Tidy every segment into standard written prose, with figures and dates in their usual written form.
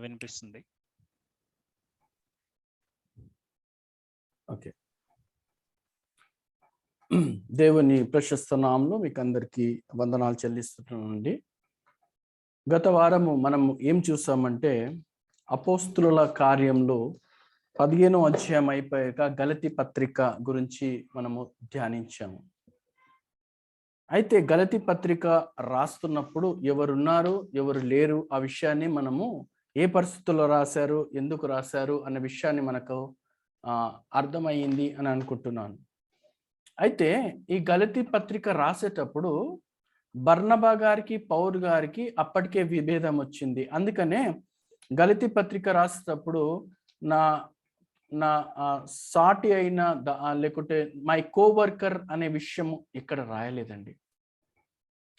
వినిపిస్తుంది. ఓకే, దేవుని ప్రశస్త నామములో మీకు అందరికీ వందనాలు చెల్లిస్తున్నానండి. గత వారము మనం ఏం చూసామంటే అపోస్తుల కార్యంలో 15వ అధ్యాయం అయిపోయాక గలతీ పత్రిక గురించి మనము ధ్యానించాము. అయితే గలతీ పత్రిక రాస్తున్నప్పుడు ఎవరున్నారు ఎవరు లేరు ఆ విషయాన్ని మనము ఏ పరిస్థితుల్లో రాశారు, ఎందుకు రాశారు అన్న విషయాన్ని మనకు అర్థమయ్యింది అని అనుకుంటున్నాను. అయితే ఈ గలతీ పత్రిక రాసేటప్పుడు బర్నబా గారికి పౌలు గారికి అప్పటికే విభేదం వచ్చింది. అందుకనే గలతీ పత్రిక రాసేటప్పుడు నా నా సాటి అయిన లేకుంటే మై కోవర్కర్ అనే విషయం ఇక్కడ రాయలేదండి.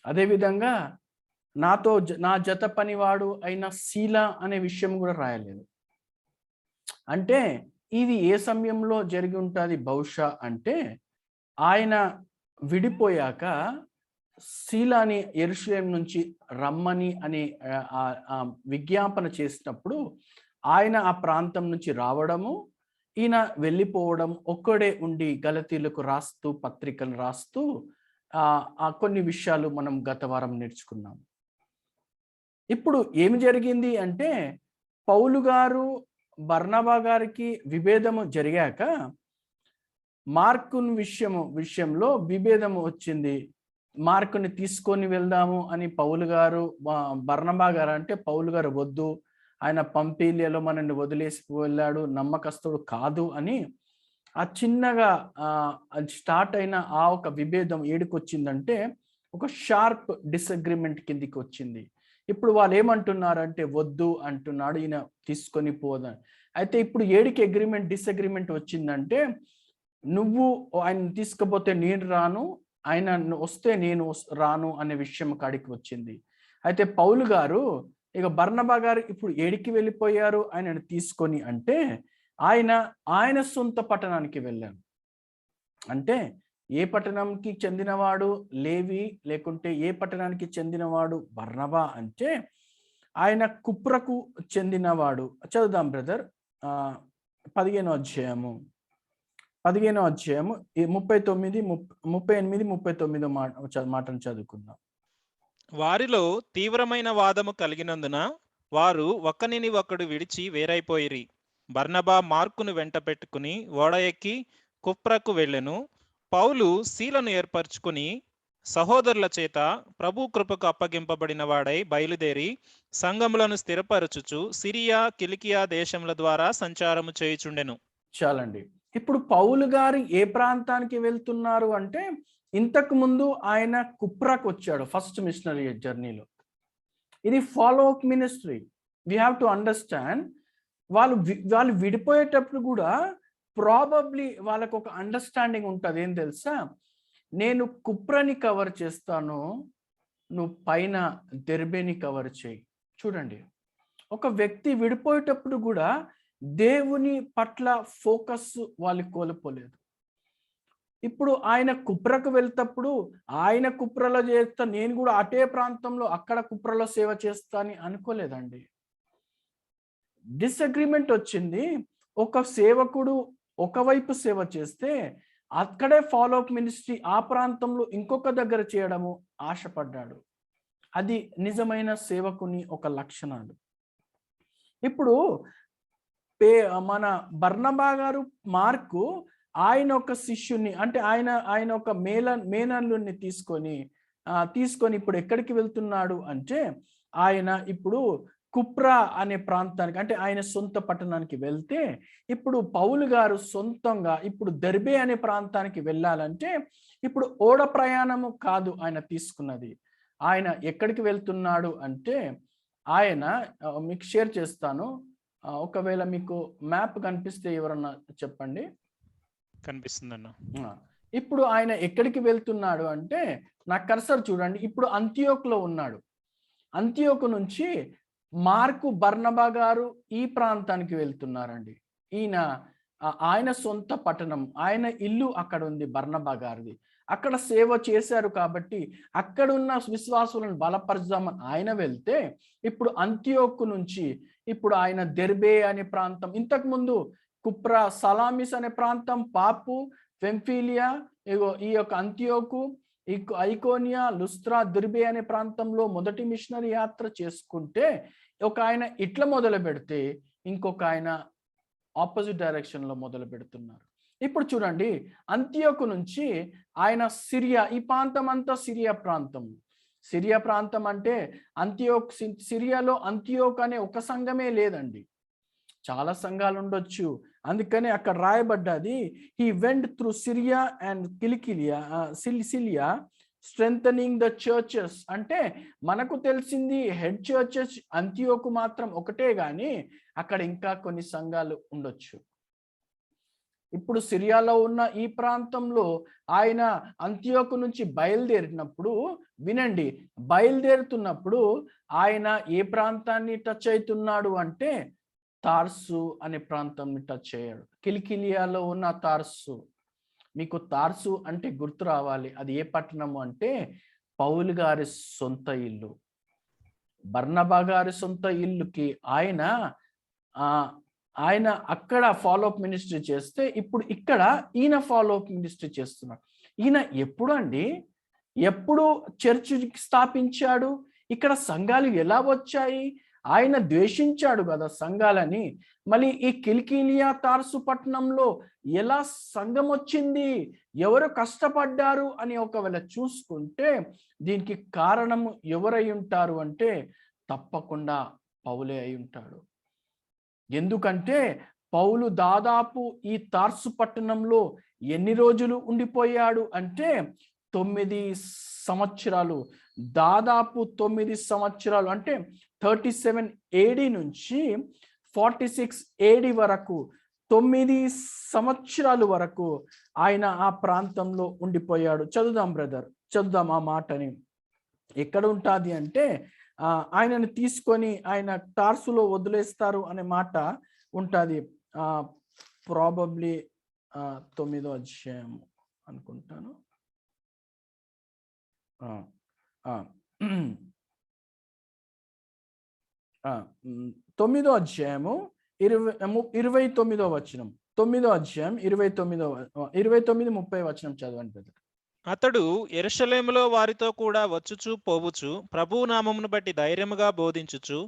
అదేవిధంగా నా జత పనివాడు అయిన శీల అనే విషయం కూడా రాయలేదు. అంటే ఇది ఏ సమయంలో జరిగి ఉంటుంది బహుశా అంటే ఆయన విడిపోయాక శీలాని యెరూషలేము నుంచి రమ్మని అని విజ్ఞాపన చేసినప్పుడు ఆయన ఆ ప్రాంతం నుంచి రావడము, ఈయన వెళ్ళిపోవడం, ఒక్కడే ఉండి గలతీలకు రాస్తూ పత్రికలు రాస్తూ కొన్ని విషయాలు మనం గత వారం నేర్చుకున్నాం. ఇప్పుడు ఏమి జరిగింది అంటే పౌలు గారు బర్నబా గారికి విభేదము జరిగాక మార్కుని విషయంలో విభేదము వచ్చింది. మార్కుని తీసుకొని వెళ్దాము అని పౌలు గారు బర్నబా గారు అంటే పౌలు గారు వద్దు, ఆయన పంపిలియలో మనల్ని వదిలేసి వెళ్ళాడు, నమ్మకస్తుడు కాదు అని ఆ చిన్నగా స్టార్ట్ అయిన ఒక విభేదం ఏడుకొచ్చిందంటే ఒక షార్ప్ డిసగ్రిమెంట్ కిందికి వచ్చింది. ఇప్పుడు వాళ్ళు ఏమంటున్నారంటే వద్దు అంటున్నాడు, ఈయన తీసుకొని పోదని. అయితే ఇప్పుడు ఏడికి డిసగ్రిమెంట్ వచ్చిందంటే నువ్వు ఆయన తీసుకుపోతే నేను రాను, ఆయన వస్తే నేను రాను అనే విషయం కాడికి వచ్చింది. అయితే పౌలు గారు ఇక బర్నబా గారు ఇప్పుడు ఏడికి వెళ్ళిపోయారు ఆయనను తీసుకొని అంటే ఆయన సొంత పట్టణానికి వెళ్ళాను. అంటే ఏ పట్టణంకి చెందినవాడు లేవి, లేకుంటే ఏ పట్టణానికి చెందినవాడు బర్నబా అంటే ఆయన కుప్రకు చెందినవాడు. చదువుదాం బ్రదర్, 15వ అధ్యాయము 39, 38, 39 మాటను చదువుకుందాం. వారిలో తీవ్రమైన వాదము కలిగినందున వారు ఒక్కనిని ఒకడు విడిచి వేరైపోయిరి. బర్నబా మార్కును వెంట పెట్టుకుని ఓడ ఎక్కి కుప్రకు వెళ్ళెను. పౌలు శీలను ఏర్పరచుకుని సహోదరుల చేత ప్రభు కృపకు అప్పగింపబడిన వాడై బయలుదేరి సంఘములను స్థిరపరచుచు సిరియా కిలికియా దేశముల ద్వారా సంచారము చేయుచుండెను. చాలండి. ఇప్పుడు పౌలు గారు ఏ ప్రాంతానికి వెళ్తున్నారు అంటే ఇంతకు ముందు ఆయన కుప్రాకు వచ్చాడు ఫస్ట్ మిషనరీ జర్నీలో. ఇది follow up ministry. We have to understand. వాళ్ళు విడిపోయేటప్పుడు కూడా ప్రాబబ్లీ వాళ్ళకు ఒక అండర్స్టాండింగ్ ఉంటుంది. ఏం తెలుసా, నేను కుప్రని కవర్ చేస్తాను, నువ్వు పైన దెర్బేని కవర్ చేయి. చూడండి, ఒక వ్యక్తి విడిపోయేటప్పుడు కూడా దేవుని పట్ల ఫోకస్ వాళ్ళు కోల్పోలేదు. ఇప్పుడు ఆయన కుప్రకు వెళ్తప్పుడు ఆయన కుప్రలో చేస్తా, నేను కూడా అటే ప్రాంతంలో అక్కడ కుప్రలో సేవ చేస్తా అని అనుకోలేదండి. డిసగ్రిమెంట్ వచ్చింది. ఒక సేవకుడు ఒకవైపు సేవ చేస్తే అక్కడే ఫాలో అప్ మినిస్ట్రీ ఆ ప్రాంతంలో ఇంకొక దగ్గర చేయడము ఆశపడ్డాడు. అది నిజమైన సేవకుని ఒక లక్షణాలు. ఇప్పుడు మన బర్నబా గారు మార్కు ఆయన ఒక శిష్యుని అంటే ఆయన ఒక మేనల్లుని తీసుకొని ఇప్పుడు ఎక్కడికి వెళ్తున్నాడు అంటే ఆయన ఇప్పుడు కుప్రా అనే ప్రాంతానికి అంటే ఆయన సొంత పట్టణానికి వెళ్తే ఇప్పుడు పౌలు గారు సొంతంగా ఇప్పుడు దెర్బే అనే ప్రాంతానికి వెళ్ళాలంటే ఇప్పుడు ఓడ ప్రయాణము కాదు ఆయన తీసుకున్నది. ఆయన ఎక్కడికి వెళ్తున్నాడు అంటే ఆయన మీకు షేర్ చేస్తాను. ఒకవేళ మీకు మ్యాప్ కనిపిస్తే ఎవరన్నా చెప్పండి. కనిపిస్తుందన్న. ఇప్పుడు ఆయన ఎక్కడికి వెళ్తున్నాడు అంటే నా కర్సర్ చూడండి, ఇప్పుడు అంతియోకులో ఉన్నాడు. అంతియోకు నుంచి మార్కు బర్నబా గారు ఈ ప్రాంతానికి వెళ్తున్నారండి. ఆయన సొంత పట్టణం, ఆయన ఇల్లు అక్కడ ఉంది బర్నబా గారిది. అక్కడ సేవ చేశారు కాబట్టి అక్కడున్న విశ్వాసులను బలపరచామని ఆయన వెళ్తే ఇప్పుడు అంతియోకు నుంచి ఇప్పుడు ఆయన దెర్బే అనే ప్రాంతం, ఇంతకు ముందు కుప్రా, సలామిస్ అనే ప్రాంతం, పాపు, ఫెంఫీలియా, ఈ యొక్క అంతియోకు, ఐకోనియా, లుస్త్రా, దెర్బే అనే ప్రాంతంలో మొదటి మిషనరీ యాత్ర చేసుకుంటే ఒక ఆయన ఇట్లా మొదలు పెడితే ఇంకొక ఆయన ఆపోజిట్ డైరెక్షన్ లో మొదలు పెడుతున్నారు. ఇప్పుడు చూడండి, అంతియోకు నుంచి ఆయన సిరియా, ఈ ప్రాంతం అంతా సిరియా ప్రాంతం. సిరియా ప్రాంతం అంటే అంతియోక్, సిరియాలో అంతియోక్ అనే ఒక సంఘమే లేదండి, చాలా సంఘాలు ఉండొచ్చు. అందుకని అక్కడ రాయబడ్డది, he went through Syria and Cilicia strengthening the churches. అంటే మనకు తెలిసింది హెడ్ చర్చెస్ అంతియోకు మాత్రం ఒకటే, గాని అక్కడ ఇంకా కొన్ని సంఘాలు ఉండొచ్చు. ఇప్పుడు సిరియాలో ఉన్న ఈ ప్రాంతంలో ఆయన అంతియోకు నుంచి బయలుదేరినప్పుడు, వినండి, బయలుదేరుతున్నప్పుడు ఆయన ఏ ప్రాంతాన్ని టచ్ అవుతున్నాడు అంటే తార్సు అనే ప్రాంతాన్ని టచ్ అయ్యాడు. కిలికిలియాలో ఉన్న తార్సు, మీకు తార్సు అంటే గుర్తు రావాలి, అది ఏ పట్టణము అంటే పౌలు గారి సొంత ఇల్లు. బర్నబా గారి సొంత ఇల్లుకి ఆయన అక్కడ ఫాలోఅప్ మినిస్ట్రీ చేస్తే, ఇప్పుడు ఇక్కడ ఈయన ఫాలోఅప్ మినిస్ట్రీ చేస్తున్నాడు. ఈయన ఎప్పుడు చర్చి స్థాపించాడు? ఇక్కడ సంఘాలు ఎలా వచ్చాయి? ఆయన ద్వేషించాడు కదా సంఘాలని. మళ్ళీ ఈ కిలికిలియా, తార్సు పట్టణంలో ఎలా సంఘం వచ్చింది, ఎవరు కష్టపడ్డారు అని ఒకవేళ చూసుకుంటే దీనికి కారణము ఎవరై ఉంటారు అంటే తప్పకుండా పౌలే అయి ఉంటాడు. ఎందుకంటే పౌలు దాదాపు ఈ తార్సు పట్టణంలో ఎన్ని రోజులు ఉండిపోయాడు అంటే 9 సంవత్సరాలు. దాదాపు 9 సంవత్సరాలు అంటే 37 AD నుంచి 46 AD వరకు 9 సంవత్సరాలు వరకు ఆయన ఆ ప్రాంతంలో ఉండిపోయాడు. చదువుదాం బ్రదర్, చదువుదాం ఆ మాటని. ఎక్కడ ఉంటుంది అంటే ఆయనను తీసుకొని ఆయన టార్సులో వదిలేస్తారు అనే మాట ఉంటుంది. ప్రాబబ్లీ 9వ అధ్యాయం అనుకుంటాను. 9వ అధ్యాయము 29వ వచనం. 9వ అధ్యాయం 29-30 వచనం చదవండి బ్రదర్. అతడు యెరూషలేములో వారితో కూడా వచ్చుచు పోవుచు ప్రభువు నామమును బట్టి ధైర్యముగా బోధించుచు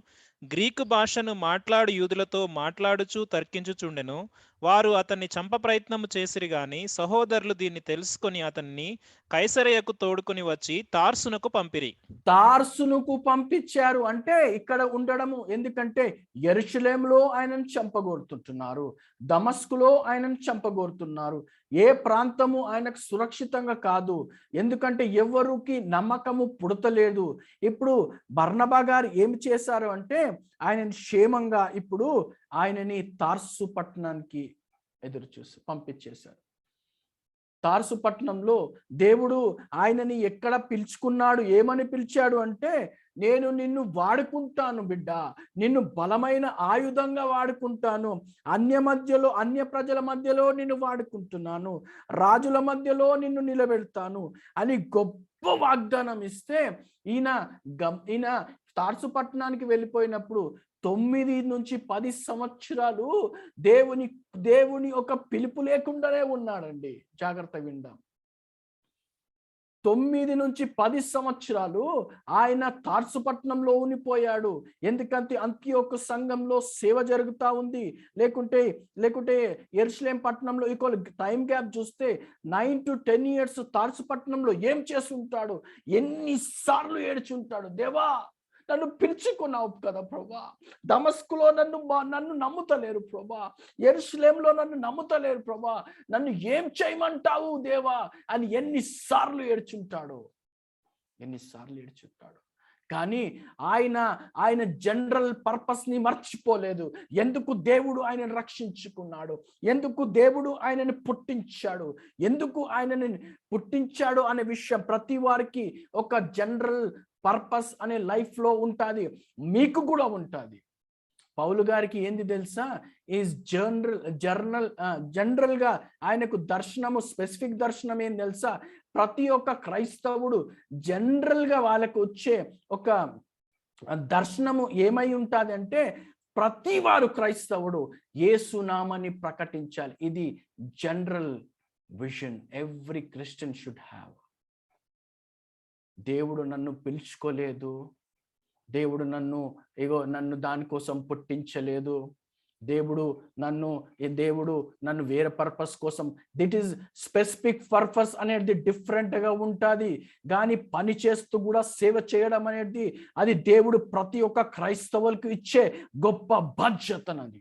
గ్రీకు భాషను మాట్లాడు యూదులతో మాట్లాడుచు తర్కించుచుండెను. వారు అతన్ని చంప ప్రయత్నము చేసిరి గాని సహోదరులు దీన్ని తెలుసుకొని అతన్ని కైసరయకు తోడుకొని వచ్చి తార్సునకు పంపిరి. తార్సునకు పంపించారు అంటే ఇక్కడ ఉండడము, ఎందుకంటే యెరూషలేములో ఆయనను చంపగోరుతుంటున్నారు, దమస్కులో ఆయనను చంపగోరుతున్నారు. ఏ ప్రాంతము ఆయనకు సురక్షితంగా కాదు, ఎందుకంటే ఎవరికి నమ్మకము పుడతలేదు. ఇప్పుడు బర్నబా గారు ఏమి చేశారు అంటే ఆయనని క్షేమంగా ఇప్పుడు ఆయనని తార్సు పట్టణానికి ఎదురు చూసి పంపించేశారు. తార్సు పట్టణంలో దేవుడు ఆయనని ఎక్కడ పిలుచుకున్నాడు, ఏమని పిలిచాడు అంటే, నేను నిన్ను వాడుకుంటాను బిడ్డ, నిన్ను బలమైన ఆయుధంగా వాడుకుంటాను, అన్య ప్రజల మధ్యలో నిన్ను వాడుకుంటున్నాను, రాజుల మధ్యలో నిన్ను నిలబెడతాను అని గొప్ప వాగ్దానం ఇస్తే ఈయన తార్సు పట్టణానికి వెళ్ళిపోయినప్పుడు 9 నుంచి 10 సంవత్సరాలు దేవుని ఒక పిలుపు లేకుండానే ఉన్నాడండి. జాగ్రత్త విందాం. 9 నుంచి 10 సంవత్సరాలు ఆయన తార్సు పట్టణంలో ఉండిపోయాడు. ఎందుకంటే అంతియోకు సంఘంలో సేవ జరుగుతూ ఉంది. లేకుంటే యెరూషలేం పట్టణంలో టైం గ్యాప్ చూస్తే 9 to 10 years తార్సు పట్టణంలో ఏం చేస్తుంటాడు, ఎన్నిసార్లు ఏడ్చుంటాడు. దేవా, నన్ను పిలుచుకున్నావు కదా ప్రభా, దమస్కులో నన్ను నమ్ముతలేరు ప్రభా, యెరూషలేంలో నన్ను నమ్ముతలేరు ప్రభా, నన్ను ఏం చేయమంటావు దేవా అని ఎన్నిసార్లు ఏడ్చుంటాడు. కానీ ఆయన జనరల్ పర్పస్ ని మర్చిపోలేదు. ఎందుకు దేవుడు ఆయనను రక్షించుకున్నాడు, ఎందుకు దేవుడు ఆయనని పుట్టించాడు, అనే విషయం ప్రతి వారికి ఒక జనరల్ పర్పస్ అనే లైఫ్ లో ఉంటుంది, మీకు కూడా ఉంటుంది. పౌలు గారికి ఏంది తెలుసా, ఈజ్ జనరల్ గా ఆయనకు దర్శనము, స్పెసిఫిక్ దర్శనం ఏం తెలుసా, ప్రతి ఒక్క క్రైస్తవుడు జనరల్ గా వాళ్ళకు వచ్చే ఒక దర్శనము ఏమై ఉంటుంది అంటే ప్రతి వారు క్రైస్తవుడు యేసునామాన్ని ప్రకటించాలి. ఇది general vision every Christian should have. దేవుడు నన్ను పిలుచుకోలేదు, దేవుడు నన్ను దానికోసం పుట్టించలేదు, దేవుడు నన్ను వేరే పర్పస్ కోసం, దిట్ ఈస్ స్పెసిఫిక్ పర్పస్ అనేది డిఫరెంట్గా ఉంటుంది. కానీ పని చేస్తూ కూడా సేవ చేయడం అనేది అది దేవుడు ప్రతి ఒక్క క్రైస్తవులకు ఇచ్చే గొప్ప బాధ్యతనది.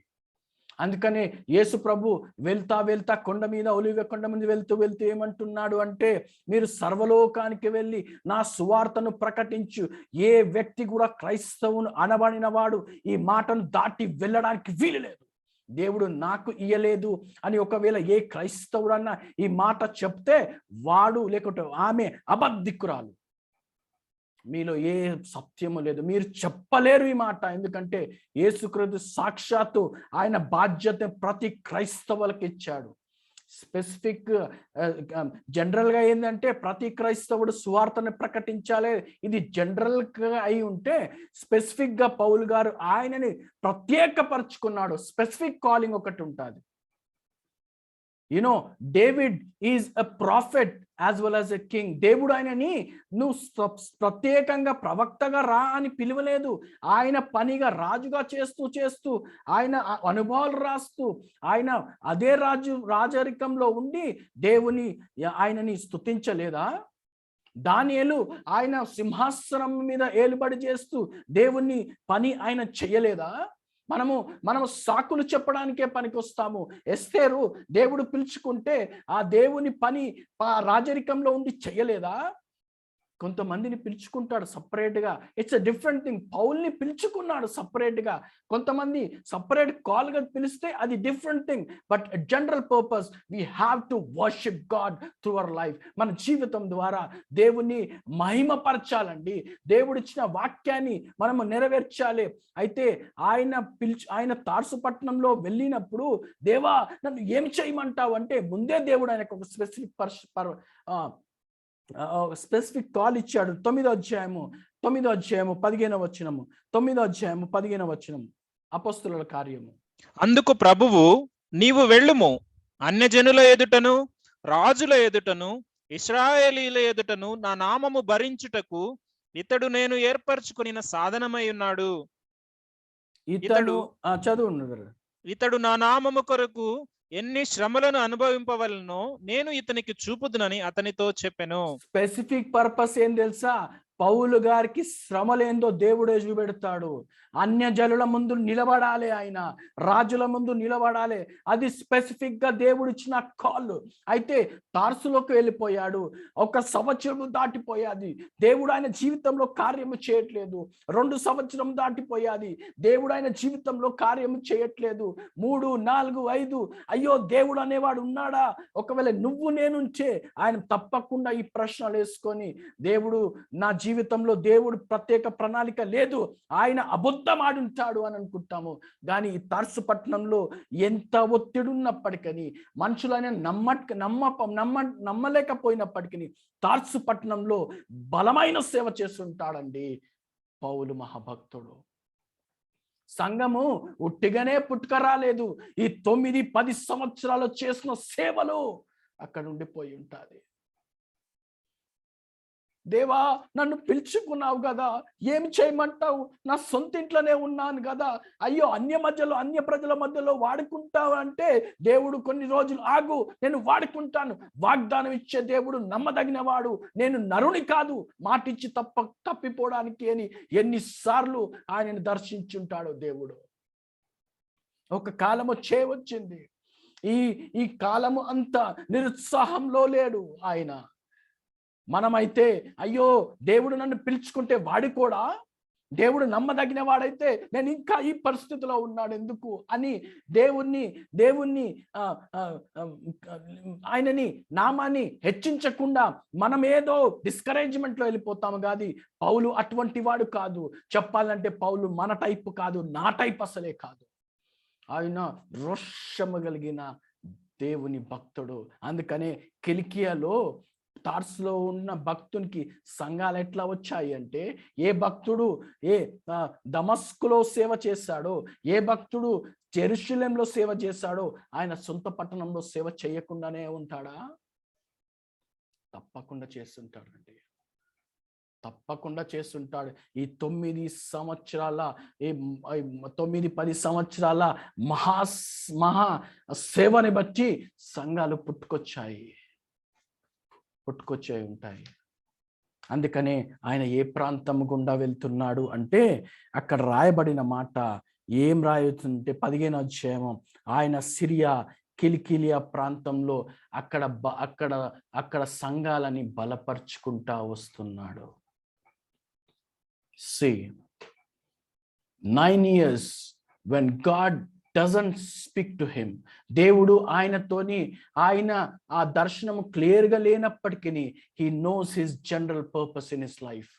అందుకనే యేసు ప్రభు వెళ్తా కొండ మీద, ఒలివ కొండ మీద వెళ్తూ ఏమంటున్నాడు అంటే, మీరు సర్వలోకానికి వెళ్ళి నా సువార్తను ప్రకటించు. ఏ వ్యక్తి కూడా క్రైస్తవును అనబడిన వాడు ఈ మాటను దాటి వెళ్ళడానికి వీలు లేదు. దేవుడు నాకు ఇయ్యలేదు అని ఒకవేళ ఏ క్రైస్తవుడన్నా ఈ మాట చెప్తే వాడు లేకుంటే ఆమె అబద్ధికురాలు. మీలో ఏ సత్యము లేదు, మీరు చెప్పలేరు ఈ మాట. ఎందుకంటే యేసుక్రీస్తు సాక్షాత్తు ఆయన బాధ్యత ప్రతి క్రైస్తవులకు ఇచ్చాడు. స్పెసిఫిక్ జనరల్గా ఏంటంటే ప్రతి క్రైస్తవుడు సువార్తను ప్రకటించాలి, ఇది జనరల్గా అయి ఉంటే, స్పెసిఫిక్గా పౌలు గారు ఆయనని ప్రత్యేకపరుచుకున్నాడు. స్పెసిఫిక్ కాలింగ్ ఒకటి ఉంటుంది. David is a prophet as well as a king. దేవుడు ఆయనని నువ్వు ప్రత్యేకంగా ప్రవక్తగా రా అని పిలవలేదు. ఆయన పనిగా రాజుగా చేస్తూ ఆయన అనుభవాలు రాస్తూ ఆయన అదే రాజరికంలో ఉండి ఆయనని స్తుతించలేదా? దానియేలు ఆయన సింహాసనం మీద ఏలుబడి చేస్తూ దేవుని పని ఆయన చెయ్యలేదా? మనము సాకులు చెప్పడానికే పనికొస్తాము. ఎస్తేరు దేవుడు పిలుచుకుంటే ఆ దేవుని పని రాజరికంలో ఉండి చెయ్యలేదా? కొంతమందిని పిలుచుకుంటాడు సపరేట్గా, ఇట్స్ అ డిఫరెంట్ థింగ్. పౌల్ని పిలుచుకున్నాడు సపరేట్గా, కొంతమంది సపరేట్ కాల్గా పిలిస్తే అది different thing. But general purpose we have to worship God through our life. మన జీవితం ద్వారా దేవుని మహిమపరచాలండి. దేవుడిచ్చిన వాక్యాన్ని మనము నెరవేర్చాలి. అయితే ఆయన తార్సు పట్టణంలో వెళ్ళినప్పుడు, దేవా నన్ను ఏం చేయమంటావు అంటే, ముందే దేవుడు ఆయనకు ఒక స్పెసిఫిక్ కాల్ ఇచ్చాడు. 9వ అధ్యాయము 15వ వచనము, 9వ అధ్యాయము 15వ వచనము, అపొస్తలుల కార్యము. అందుకు ప్రభువు, నీవు వెళ్ళుము, అన్యజనుల ఎదుటను రాజుల ఎదుటను ఇశ్రాయేలీల ఎదుటను నా నామము భరించుటకు ఇతడు నేను ఏర్పరచుకున్న సాధనమై ఉన్నాడు. ఇతడు నా నామము కొరకు ఎన్ని శ్రమలను అనుభవింపవలనో నేను ఇతనికి చూపుదునని అతనితో చెప్పెను. స్పెసిఫిక్ పర్పస్ ఏం తెలుసా? పౌలు గారికి శ్రమలేందో దేవుడే చూపెడతాడు. అన్యజనుల ముందు నిలబడాలి, ఆయన రాజుల ముందు నిలబడాలి. అది స్పెసిఫిక్ గా దేవుడు ఇచ్చిన కాల్. అయితే తార్సులోకి వెళ్ళిపోయాడు, 1 సంవత్సరం దాటిపోయాది, దేవుడు ఆయన జీవితంలో కార్యము చేయట్లేదు. 2 సంవత్సరం దాటిపోయాది, దేవుడు ఆయన జీవితంలో కార్యము చేయట్లేదు. 3, 4, 5, అయ్యో దేవుడు అనేవాడు ఉన్నాడా? ఒకవేళ నువ్వు నేనుంచే ఆయన తప్పకుండా ఈ ప్రశ్నలు వేసుకొని, దేవుడు నా జీవితంలో దేవుడు ప్రత్యేక ప్రణాళిక లేదు, ఆయన అబద్ధమాడుంటాడు అని అనుకుంటాము. కానీ ఈ తార్సు పట్టణంలో ఎంత ఒత్తిడి ఉన్నప్పటికీ, మనుషులైన నమ్మలేకపోయినప్పటికీ తార్సు పట్టణంలో బలమైన సేవ చేస్తుంటాడండి పౌలు మహాభక్తుడు. సంఘము ఉట్టిగానే పుట్టుకరాలేదు. ఈ 9-10 సంవత్సరాలు చేసిన సేవలు అక్కడ ఉండిపోయి ఉంటుంది. దేవా నన్ను పిలుచుకున్నావు కదా, ఏమి చేయమంటావు? నా సొంత ఇంట్లోనే ఉన్నాను కదా, అయ్యో అన్య ప్రజల మధ్యలో వాడుకుంటావు అంటే, దేవుడు కొన్ని రోజులు ఆగు, నేను వాడుకుంటాను. వాగ్దానం ఇచ్చే దేవుడు నమ్మదగిన వాడు, నేను నరుని కాదు మాటిచ్చి తప్పిపోవడానికి అని ఎన్నిసార్లు ఆయనను దర్శించుంటాడు దేవుడు. ఒక కాలము చేయవచ్చింది, ఈ కాలము అంతా నిరుత్సాహంలో లేడు ఆయన. మనమైతే అయ్యో దేవుడు నన్ను పిలుచుకుంటే వాడి కూడా, దేవుడు నమ్మదగిన వాడైతే నేను ఇంకా ఈ పరిస్థితిలో ఉన్నాడు ఎందుకు అని దేవుణ్ణి ఆయనని నామాన్ని హెచ్చించకుండా మనం ఏదో డిస్కరేజ్మెంట్లో వెళ్ళిపోతాము. కాదు, పౌలు అటువంటి వాడు కాదు. చెప్పాలంటే పౌలు మన టైపు కాదు, నా టైప్ అసలే కాదు. ఆయన రోషము కలిగిన దేవుని భక్తుడు. అందుకనే కిలికియాలో తార్సులో ఉన్న భక్తునికి సంఘాలు ఎట్లా వచ్చాయి అంటే, ఏ భక్తుడు ఏ దమస్కులో సేవ చేశాడో, ఏ భక్తుడు జెరూసలేంలో సేవ చేశాడో, ఆయన సొంత పట్టణంలో సేవ చేయకుండానే ఉంటాడా? తప్పకుండా చేస్తుంటాడండి. తప్పకుండా చేస్తుంటాడు. ఈ 9 సంవత్సరాల 9-10 సంవత్సరాల మహా సేవని బట్టి సంఘాలు పుట్టుకొచ్చాయి ఉంటాయి. అందుకనే ఆయన ఏ ప్రాంతం గుండా వెళ్తున్నాడు అంటే, అక్కడ రాయబడిన మాట ఏం రాయుతుంటే 15వ అధ్యాయము, ఆయన సిరియా కిలికిలియా ప్రాంతంలో అక్కడ సంఘాలని బలపరుచుకుంటా వస్తున్నాడు. See, 9 years when God doesn't speak to him, దేవుడు ఆయన ఆ దర్శనము క్లియర్ గా లేనప్పటికీ he knows his general purpose in his life.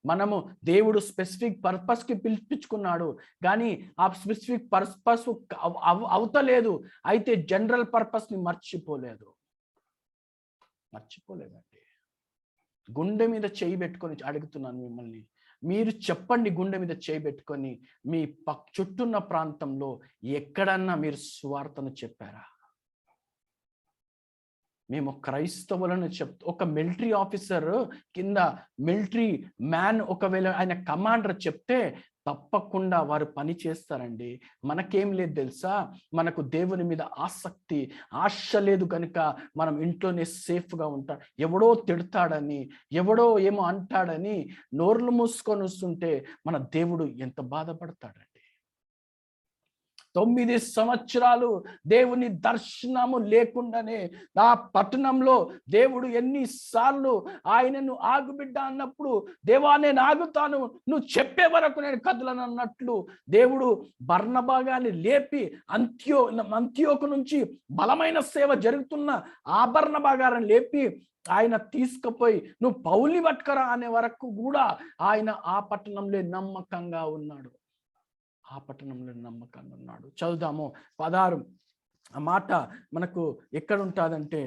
మనము దేవుడు స్పెసిఫిక్ పర్పస్ కి పిలిపించుకున్నాడు, కానీ ఆ స్పెసిఫిక్ పర్పస్ అవుతలేదు, అయితే జనరల్ పర్పస్ ని మర్చిపోలేదండి. గుండె మీద చేయి పెట్టుకొని అడుగుతున్నాను మిమ్మల్ని, మీరు చెప్పండి, గుండె మీద చేయి పెట్టుకొని మీ చుట్టూన్న ప్రాంతంలో ఎక్కడన్నా మీరు సువార్తను చెప్పారా? మేము క్రైస్తవులను ఒక మిలిటరీ ఆఫీసర్ కింద మిలిటరీ మ్యాన్ ఒకవేళ ఆయన కమాండర్ చెప్తే తప్పకుండా వారు పని చేస్తారండి. మనకేం లేదు తెలుసా, మనకు దేవుని మీద ఆశ లేదు కనుక మనం ఇంట్లోనే సేఫ్గా ఉంటాం. ఎవడో తిడతాడని, ఎవడో ఏమో అంటాడని నోర్లు మూసుకొని వస్తుంటే మన దేవుడు ఎంత బాధపడతాడండి. 9 సంవత్సరాలు దేవుని దర్శనము లేకుండానే ఆ పట్టణంలో దేవుడు ఎన్నిసార్లు ఆయనను ఆగుబిడ్డ అన్నప్పుడు, దేవా నేను ఆగుతాను, నువ్వు చెప్పే వరకు నేను కదలను అన్నట్లు దేవుడు బర్నబా గారిని లేపి అంత్యోకు నుంచి బలమైన సేవ జరుగుతున్న ఆ బర్నబా గారిని లేపి ఆయన తీసుకుపోయి నువ్వు పౌలి పట్టుకరా అనే వరకు కూడా ఆయన ఆ పట్టణంలో నమ్మకంగా ఉన్నాడు. చదువుదాము 16 ఆ మాట మనకు ఎక్కడ ఉంటుందంటే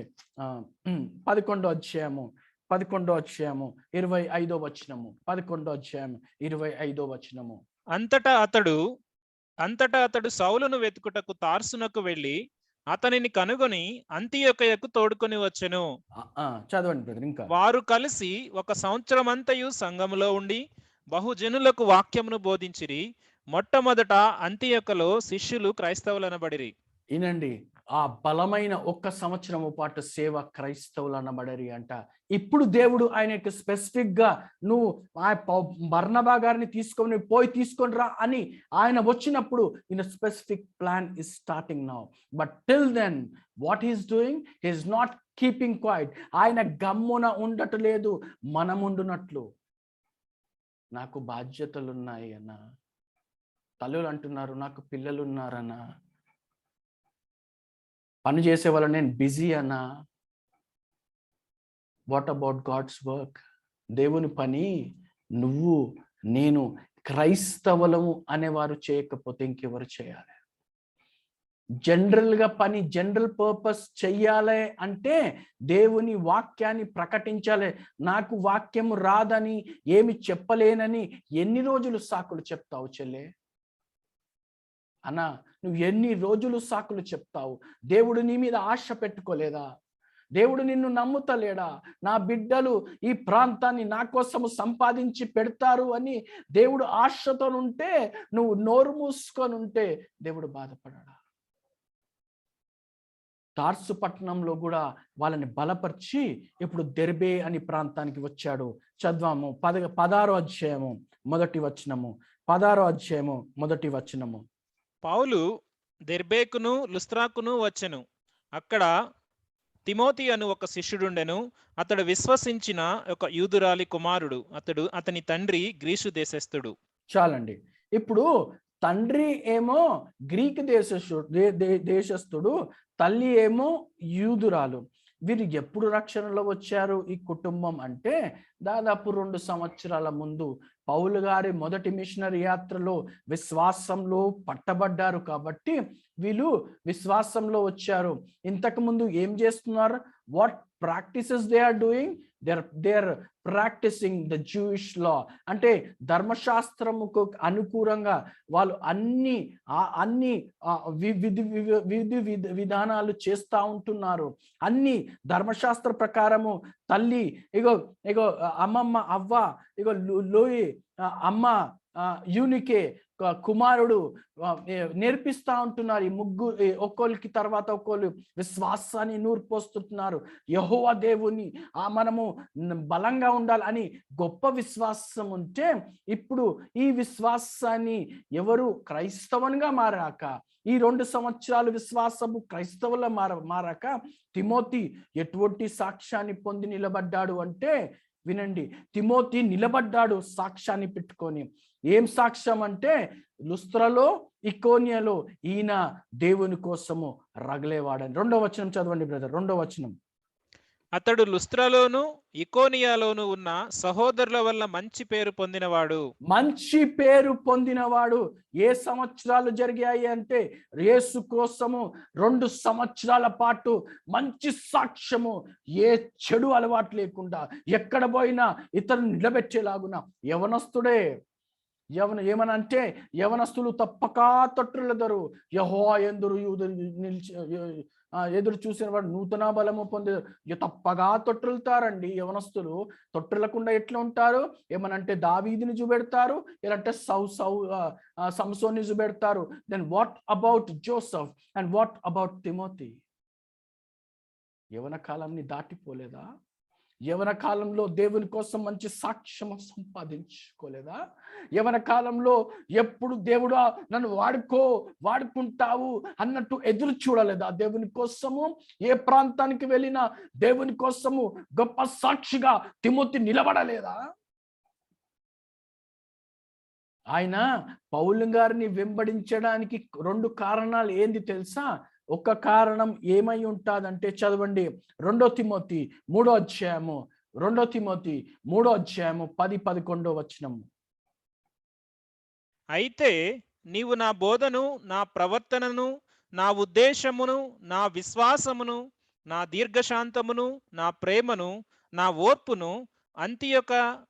11వ అధ్యాయము 25వ వచనము. 11వ అధ్యాయము 25వ వచనము. అంతటా అతడు సౌలును వెతుకుటకు తార్సునకు వెళ్ళి అతనిని కనుగొని అంతియొకయకు తోడుకొని వచ్చెను. చదవండి బ్రదర్. ఇంకా వారు కలిసి 1 సంవత్సరమంతయు సంఘములో ఉండి బహుజనులకు వాక్యమును బోధించిరి. మొట్టమొదట అంతియొకలో శిష్యులు క్రైస్తవులనబడిరి. ఈనండి, ఆ బలమైన 1 సంవత్సరము పాటు సేవ క్రైస్తవులనబడరి అంట. ఇప్పుడు దేవుడు ఆయనకి స్పెసిఫిక్ గా నువ్వు బర్నబా గారిని తీసుకొని రా అని ఆయన వచ్చినప్పుడు in specific plan is starting now. But till then what is doing, is not keeping quiet. ఆయన గమ్మున ఉండట్లేదు, మనం ఉండునట్లు. నాకు బాధ్యతలు ఉన్నాయి అన్న, తల్లులు అంటున్నారు నాకు పిల్లలు ఉన్నారన్నా, పని చేసే వాళ్ళ నేను బిజీ అన్నా. What about God's work? దేవుని పని నువ్వు నేను క్రైస్తవులము అనేవారు చేయకపోతే ఇంకెవరు చేయాలి? జనరల్ గా పని, జనరల్ పర్పస్ చెయ్యాలి అంటే దేవుని వాక్యాన్ని ప్రకటించాలి. నాకు వాక్యము రాదని, ఏమి చెప్పలేనని ఎన్ని రోజులు సాకులు చెప్తావు చెల్లె? అన్నా, నువ్వు ఎన్ని రోజులు సాకులు చెప్తావు? దేవుడు నీ మీద ఆశ పెట్టుకోలేదా? దేవుడు నిన్ను నమ్ముతలేడా? నా బిడ్డలు ఈ ప్రాంతాన్ని నా కోసము సంపాదించి పెడతారు అని దేవుడు ఆశతో ఉంటే, నువ్వు నోరు మూసుకొని ఉంటే దేవుడు బాధపడాడా? తార్సు పట్టణంలో కూడా వాళ్ళని బలపరిచి ఇప్పుడు దెర్బే అని ప్రాంతానికి వచ్చాడు. చదవాము 16వ అధ్యాయము 1వ వచనము. 16వ అధ్యాయము 1వ వచనము. పౌలు దెర్బేకును లుస్త్రాకును వచ్చెను. అక్కడ తిమోతి అను ఒక శిష్యుడుండెను. అతడు విశ్వసించిన ఒక యూదురాలి కుమారుడు. అతని తండ్రి గ్రీసు దేశస్థుడు. చాలండి. ఇప్పుడు తండ్రి ఏమో గ్రీక్ దేశస్థుడు, తల్లి ఏమో యూదురాలు. వీరు ఎప్పుడు రక్షణలో వచ్చారు ఈ కుటుంబం అంటే, దాదాపు 2 సంవత్సరాల ముందు పౌలు గారి మొదటి మిషనరీ యాత్రలో విశ్వాసంలో పట్టబడ్డారు కాబట్టి వీళ్ళు విశ్వాసంలో వచ్చారు. ఇంతకు ముందు ఏం చేస్తున్నారు? What practices they are doing, they are practising the Jewish law. అంటే ధర్మశాస్త్రముకు అనుకూలంగా వాళ్ళు అన్ని విధి విధానాలు చేస్తూ ఉంటున్నారు. అన్ని ధర్మశాస్త్ర ప్రకారము తల్లి ఇగో ఇగో అమ్మమ్మ అవ్వ, ఇగో లోయి అమ్మ యూనికే కుమారుడు నేర్పిస్తా ఉంటున్నారు. ఈ ముగ్గురు ఒక్కొక్కరికి తర్వాత ఒక్కొక్కరు విశ్వాసాన్ని నూర్పోస్తున్నారు. యెహోవా దేవుని మనము బలంగా ఉండాలి అని గొప్ప విశ్వాసం ఉంటే, ఇప్పుడు ఈ విశ్వాసాన్ని ఎవరు క్రైస్తవునిగా మారాక, ఈ 2 సంవత్సరాలు విశ్వాసము క్రైస్తవుల మారాక తిమోతి ఎటువంటి సాక్ష్యాన్ని పొంది నిలబడ్డాడు అంటే, వినండి, తిమోతి నిలబడ్డాడు సాక్ష్యాన్ని పెట్టుకొని. ఏం సాక్ష్యం అంటే, లుస్త్రలో ఇకోనియలో ఈయన దేవుని కోసము రగలేవాడని. 2వ వచనం చదవండి బ్రదర్, 2వ వచనం. అతడు లుస్త్రలోను ఇకోనియాలోను ఉన్న సహోదరుల వల్ల మంచి పేరు పొందినవాడు. మంచి పేరు పొందినవాడు. ఏ సంవత్సరాలు జరిగాయి అంటే, యేసు కోసము 2 సంవత్సరాల పాటు మంచి సాక్ష్యము, ఏ చెడు అలవాటు లేకుండా ఎక్కడ పోయినా ఇతరులు నిలబెట్టేలాగున యవనస్తుడే. ఏమనంటే యవనస్తులు తప్పక తొట్టిల్లెదరు, యెహోవా యందు ఎదురు చూసిన వాడు నూతన బలము పొందేదారు. తప్పగా తొట్టిల్తారండి యవనస్తులు. తొట్టిల్లకుండా ఎట్లా ఉంటారు? ఏమనంటే దావీదుని చూపెడతారు, ఎలాంటే సంసోన్ని చూపెడతారు. Then what about Joseph and what about Timothy? యవన కాలాన్ని దాటిపోలేదా? యవన కాలంలో దేవుని కోసం మంచి సాక్ష్యం సంపాదించుకోలేదా? యవన కాలంలో ఎప్పుడు దేవుడా నన్ను వాడుకుంటావు అన్నట్టు ఎదురు చూడలేదా? దేవుని కోసము ఏ ప్రాంతానికి వెళ్ళినా దేవుని కోసము గొప్ప సాక్షిగా తిమోతి నిలబడలేదా? ఆయన పౌలు గారిని వెంబడించడానికి 2 కారణాలు ఏంది తెలుసా? ఒక కారణం ఏమై ఉంటాదంటే, చదవండి 2 తిమోతి 3వ అధ్యాయము, 2 తిమోతి 3వ అధ్యాయము 10-11 వచనము. అయితే నీవు నా బోధను, నా ప్రవర్తనను, నా ఉద్దేశమును, నా విశ్వాసమును, నా దీర్ఘశాంతమును, నా ప్రేమను, నా ఓర్పును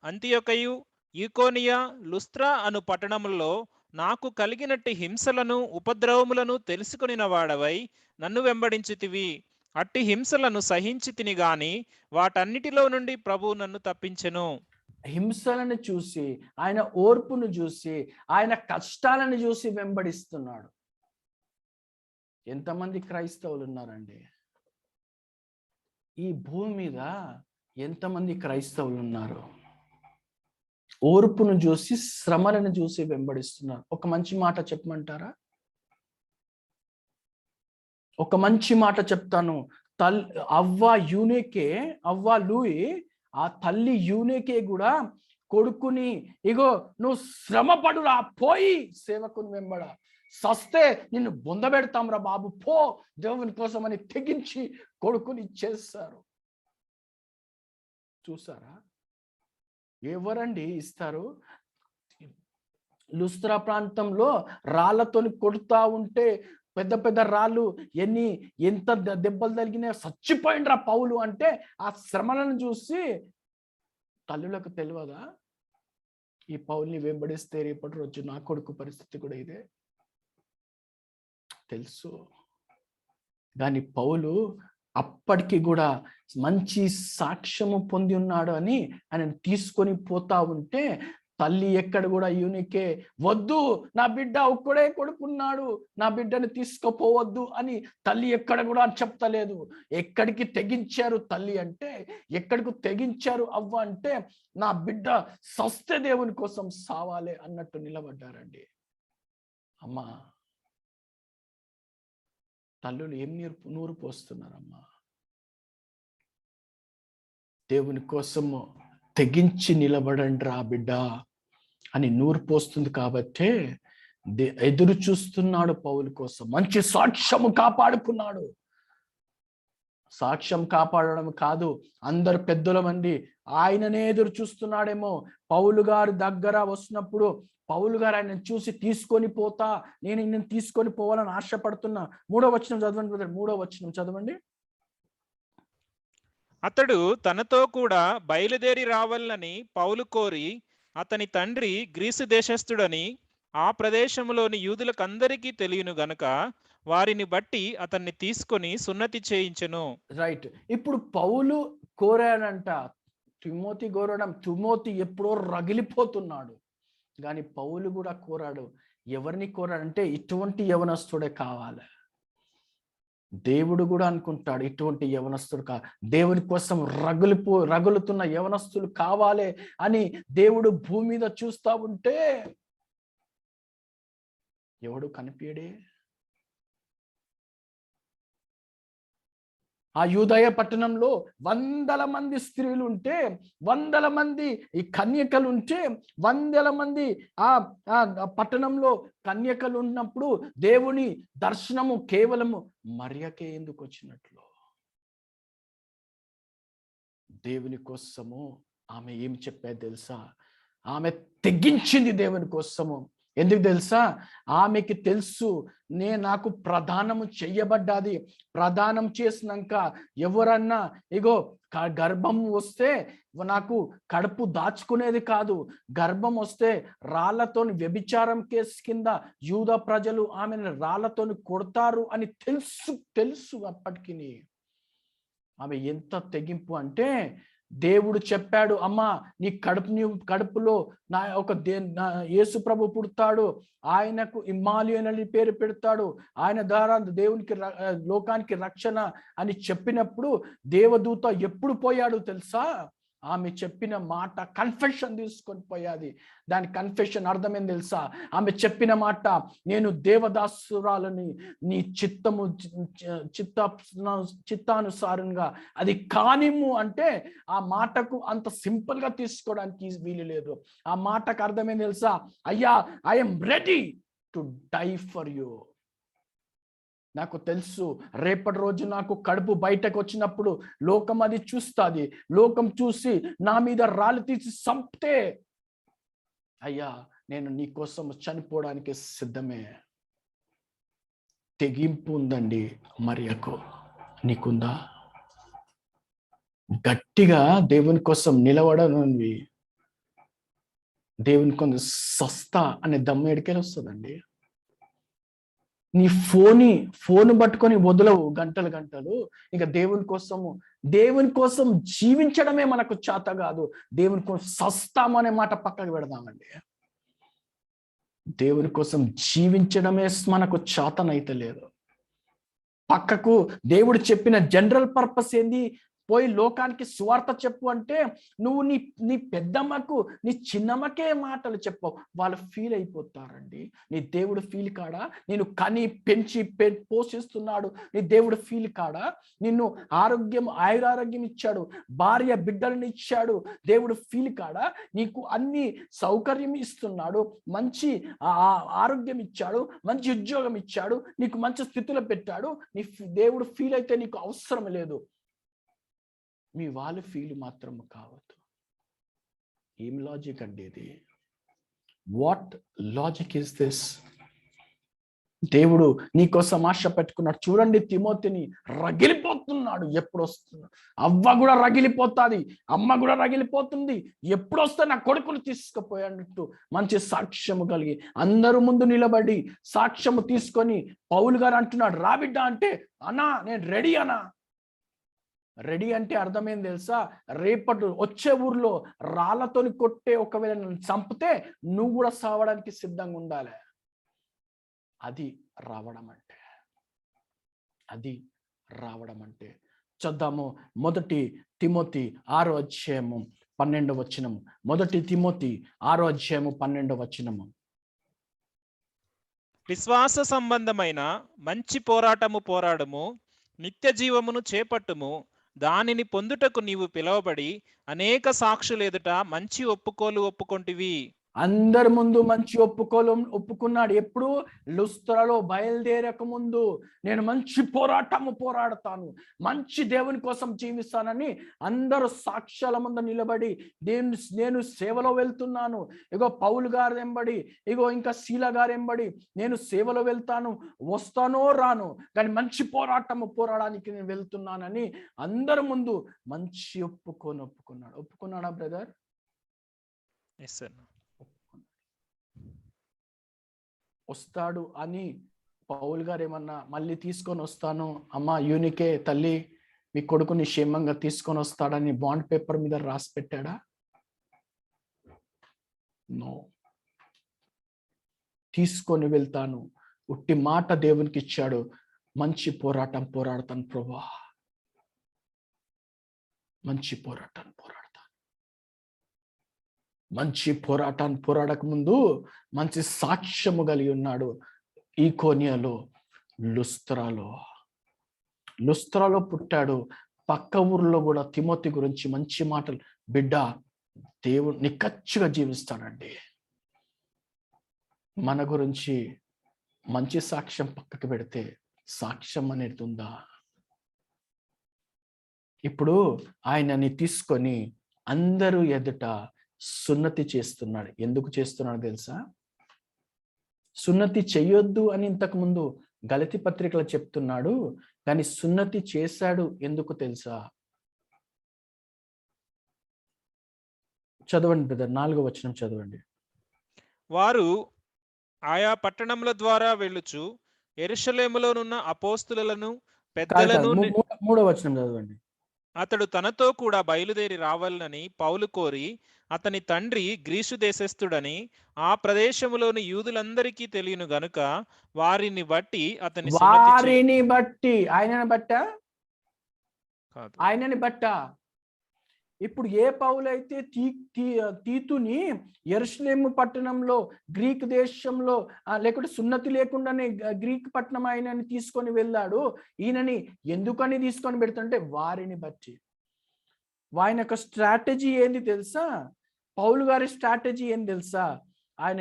అంతియొకయు ఈకోనియా లుస్త్రా అను పట్టణములలో నాకు కలిగినట్టి హింసలను ఉపద్రవములను తెలుసుకొనిన వాడవై నన్ను వెంబడించితివి. అట్టి హింసలను సహించి తిని గాని వాటన్నిటిలో నుండి ప్రభువు నన్ను తప్పించెను. హింసలను చూసి, ఆయన ఓర్పును చూసి, ఆయన కష్టాలను చూసి వెంబడిస్తున్నాడు. ఎంతమంది క్రైస్తవులు ఉన్నారండి ఈ భూమి మీద? ఎంతమంది క్రైస్తవులు ఉన్నారు? ఓర్పును చూసి, శ్రమలను చూసి వెంబడిస్తున్నారు. ఒక మంచి మాట చెప్పమంటారా? ఒక మంచి మాట చెప్తాను. అవ్వ లూయి, ఆ తల్లి యూనేకే కూడా కొడుకుని, ఇగో నువ్వు శ్రమ పడురా, పోయి సేవకుని వెంబడ, సస్తే నిన్ను బొందబెడతాం రా బాబు, పో దేవుని కోసం అని తెగించి కొడుకుని చేస్తారు. చూసారా? ఎవరండి ఇస్తారు? లుస్త్రా ప్రాంతంలో రాళ్లతోని కొడుతా ఉంటే పెద్ద పెద్ద రాళ్ళు ఎంత దెబ్బలు తగినా చచ్చిపోయిండ్రా పౌలు అంటే, ఆ శ్రమలను చూసి తల్లులకు తెలియదా? ఈ పౌల్ని వెంబడిస్తే రేపటి రోజు నా కొడుకు పరిస్థితి కూడా ఇదే. తెలుసు. కానీ పౌలు అప్పటికి కూడా మంచి సాక్ష్యము పొంది ఉన్నాడు అని ఆయన తీసుకొని పోతా ఉంటే, తల్లి ఎక్కడ కూడా యూనికే వద్దు, నా బిడ్డ ఒక్కడే కొడుకున్నాడు, నా బిడ్డని తీసుకుపోవద్దు అని తల్లి ఎక్కడ కూడా చెప్తలేదు. ఎక్కడికి తెగించారు తల్లి అంటే, ఎక్కడికి తెగించారు అవ్వ అంటే, నా బిడ్డ సస్తే దేవుని కోసం సావాలి అన్నట్టు నిలబడ్డారండి. అమ్మా, తల్లులు ఏం నూరు పోస్తున్నారమ్మా? దేవుని కోసము తెగించి నిలబడండి రా బిడ్డ అని నూరు పోస్తుంది. కాబట్టే ఎదురు చూస్తున్నాడు పౌలు కోసం. మంచి సాక్ష్యము కాపాడుకున్నాడు. సాక్ష్యం కాపాడడం కాదు, అందరు పెద్దల మంది ఆయననే ఎదురు చూస్తున్నాడేమో. పౌలు గారు దగ్గర వస్తున్నప్పుడు పౌలు గారు ఆయన చూసి తీసుకొని పోతా, నేను నిన్ను తీసుకొని పోవాలని ఆశపడుతున్నా. 3వ వచనం చదవండి బ్రదర్, 3వ వచనం చదవండి. అతడు తనతో కూడా బయలుదేరి రావాలని పౌలు కోరి, అతని తండ్రి గ్రీసు దేశస్థుడని ఆ ప్రదేశంలోని యూదులకందరికీ తెలియను గనుక వారిని బట్టి అతన్ని తీసుకొని సున్నతి చేయించెను. రైట్. ఇప్పుడు పౌలు కోరాడంట. తిమోతి కోరడం, తిమోతి ఎప్పుడో రగిలిపోతున్నాడు. కానీ పౌలు కూడా కోరాడు. ఎవరిని కోరాడంటే ఇటువంటి యవనస్తుడే కావాలి. దేవుడు కూడా అనుకుంటాడు ఇటువంటి యవనస్తుడు దేవుని కోసం రగులుతున్న యవనస్తులు కావాలి అని దేవుడు భూమి మీద చూస్తా ఉంటే ఎవడు కనిపించడే. ఆ యూదయ పట్టణంలో 100 మంది స్త్రీలు ఉంటే, 100 మంది ఈ కన్యకలు ఉంటే, 100 మంది ఆ పట్టణంలో కన్యకలు ఉన్నప్పుడు దేవుని దర్శనము కేవలము మరియకే ఎందుకు వచ్చినట్లు? దేవుని కోసము ఆమె ఏం చెప్పేది తెలుసా? ఆమె తెగించింది దేవుని కోసము. ఎందుకు తెలుసా? ఆమెకి తెలుసు నాకు ప్రదానము చెయ్యబడ్డాది. ప్రదానం చేసినాక ఎవరన్నా ఇగో గర్భం వస్తే నాకు కడుపు దాచుకునేది కాదు. గర్భం వస్తే రాళ్లతోని వ్యభిచారం కేసు కింద యూద ప్రజలు ఆమెను రాళ్లతోని కొడతారు అని తెలుసు అప్పటికి. ఆమె ఎంత తెగింపు అంటే, దేవుడు చెప్పాడు, అమ్మా నీ కడుపులో యేసు ప్రభు పుడతాడు, ఆయనకు ఇమ్మానుయేలు అని పేరు పెడతాడు, ఆయన ద్వారా దేవునికి లోకానికి రక్షణ అని చెప్పినప్పుడు దేవదూత ఎప్పుడు పోయాడు తెలుసా? ఆమె చెప్పిన మాట కన్ఫెషన్ తీసుకొని పోయాది. దాని కన్ఫెషన్ అర్థమేం తెలుసా? ఆమె చెప్పిన మాట, నేను దేవదాసురాలని, నీ చిత్తానుసారంగా అది కానిమ్ము అంటే ఆ మాటకు అంత సింపుల్ గా తీసుకోవడానికి వీలు లేదు. ఆ మాటకు అర్థమేం తెలుసా? అయ్యా, I'm ready to die for you. నాకు తెలుసు రేపటి రోజు నాకు కడుపు బయటకు వచ్చినప్పుడు లోకం అది చూస్తుంది. లోకం చూసి నా మీద రాళ్ళు తీసి చంపితే, అయ్యా నేను నీ కోసం చనిపోవడానికి సిద్ధమే. తెగింపు ఉందండి మరియకు. నీకుందా? గట్టిగా దేవుని కోసం నిలబడనుంది. దేవుని కొంచెం సస్తా అనే దమ్ము ఎడికెళ్ళి వస్తుందండి. నీ ఫోన్ పట్టుకొని వదలవు గంటలు. ఇక దేవుని కోసం జీవించడమే మనకు చేత కాదు. దేవుని కోసం సస్తామనే మాట పక్కకు పెడదామండి. దేవుని కోసం జీవించడమే మనకు చేతనైతే లేదు. పక్కకు దేవుడు చెప్పిన జనరల్ పర్పస్ ఏంది? పోయి లోకానికి సువార్త చెప్పు అంటే నువ్వు నీ పెద్దమ్మకు నీ చిన్నమ్మకే మాటలు చెప్పవు. వాళ్ళు ఫీల్ అయిపోతారండి. నీ దేవుడు ఫీల్ కాడా? నేను కని పెంచి పోషిస్తున్నాడు నీ దేవుడు ఫీల్ కాడా? నిన్ను ఆయురారోగ్యం ఇచ్చాడు, భార్య బిడ్డలను ఇచ్చాడు, దేవుడు ఫీల్ కాడా? నీకు అన్ని సౌకర్యం ఇస్తున్నాడు, మంచి ఆరోగ్యం ఇచ్చాడు, మంచి ఉద్యోగం ఇచ్చాడు, నీకు మంచి స్థితిలో పెట్టాడు. నీ దేవుడు ఫీల్ అయితే నీకు అవసరం లేదు. మీ వాళ్ళు ఫీల్ మాత్రం కావద్దు. ఏం లాజిక్ అండి ఇది? What logic is this? దేవుడు నీకోసం ఆశ పెట్టుకున్నాడు. చూడండి, తిమోతిని రగిలిపోతున్నాడు. ఎప్పుడు వస్తున్నాడు? అవ్వ కూడా రగిలిపోతుంది, అమ్మ కూడా రగిలిపోతుంది. ఎప్పుడు వస్తే నా కొడుకును తీసుకుపోయాడంటూ మంచి సాక్ష్యము కలిగి అందరూ ముందు నిలబడి సాక్ష్యము తీసుకొని పౌలు గారు అంటున్నాడు, రా బిడ్డ అంటే, అన్నా నేను రెడీ అన్నా. రెడీ అంటే అర్థమేం తెలుసా? రేపటి వచ్చే ఊర్లో రాళ్లతోని కొట్టే ఒకవేళ నన్ను చంపితే నువ్వు కూడా సావడానికి సిద్ధంగా ఉండాలి. అది రావడం అంటే చూద్దాము. 1 తిమోతి 6వ అధ్యాయము 12వ వచనము. 1 తిమోతి 6వ అధ్యాయము 12వ వచనము. విశ్వాస సంబంధమైన మంచి పోరాడము, నిత్య జీవమును చేపట్టుము. దానిని పొందుటకు నీవు పిలువబడి అనేక సాక్షులు ఎదుట మంచి ఒప్పుకొంటివి. అందరి ముందు మంచి ఒప్పుకున్నాడు. ఎప్పుడు? లుస్త్రలో బయలుదేరక ముందు నేను మంచి పోరాడతాను, మంచి దేవుని కోసం జీవిస్తానని అందరూ సాక్ష్యాల ముందు నిలబడి నేను సేవలో వెళ్తున్నాను, ఇగో పౌలు గారు ఎంబడి, ఇగో ఇంకా శీల గారు ఎంబడి నేను సేవలో వెళ్తాను, వస్తానో రాను కానీ మంచి పోరాడడానికి నేను వెళ్తున్నానని అందరి ముందు మంచి ఒప్పుకున్నాడా బ్రదర్? Yes sir. వస్తాడు అని పౌలు గారు ఏమన్నా మళ్ళీ తీసుకొని వస్తాను అమ్మా యూనికే తల్లి మీ కొడుకుని క్షేమంగా తీసుకొని వస్తాడని బాండ్ పేపర్ మీద రాసి పెట్టాడా? నో. తీసుకొని వెళ్తాను, ఉట్టి మాట దేవునికి ఇచ్చాడు, మంచి పోరాడతాను ప్రభా, మంచి పోరాడతాను. మంచి పోరాడక ముందు మంచి సాక్ష్యము కలిగి ఉన్నాడు. ఈకోనియాలో, లుస్త్రాలో పుట్టాడు. పక్క ఊర్లో కూడా తిమోతి గురించి మంచి మాటలు, బిడ్డ దేవుడు నిక్కచ్చిగా జీవిస్తాడండి. మన గురించి మంచి సాక్ష్యం పక్కకు పెడితే సాక్ష్యం అనేది ఉందా? ఇప్పుడు ఆయనని తీసుకొని అందరూ ఎదుట సున్నతి చేస్తున్నాడు. ఎందుకు చేస్తున్నాడు తెలుసా? సున్నతి చెయ్యొద్దు అని ఇంతకు ముందు గలతీ పత్రికలో చెప్తున్నాడు, కానీ సున్నతి చేశాడు. ఎందుకు తెలుసా? చదవండి బ్రదర్, 4వ వచనం చదవండి. వారు ఆయా పట్టణముల ద్వారా వెళ్ళుచు యెరూషలేములోనున్న అపోస్తులను పెద్దలను 3వ వచనం చదవండి. అతడు తనతో కూడా బయలుదేరి రావాలని పౌలు కోరి, అతని తండ్రి గ్రీసు దేశస్థుడని ఆ ప్రదేశములోని యూదులందరికీ తెలియను గనుక వారిని బట్టి ఆయనని బట్టా. ఇప్పుడు ఏ పౌలైతే తీతుని యెరూషలేము పట్టణంలో గ్రీక్ దేశంలో లేకుంటే సున్నతి లేకుండానే గ్రీక్ పట్టణం ఆయనని తీసుకొని వెళ్ళాడు, ఈయనని ఎందుకని తీసుకొని పెడుతుంటే వారిని బట్టి. ఆయన యొక్క స్ట్రాటజీ ఏంది తెలుసా? పౌలు గారి స్ట్రాటజీ ఏంది తెలుసా? ఆయన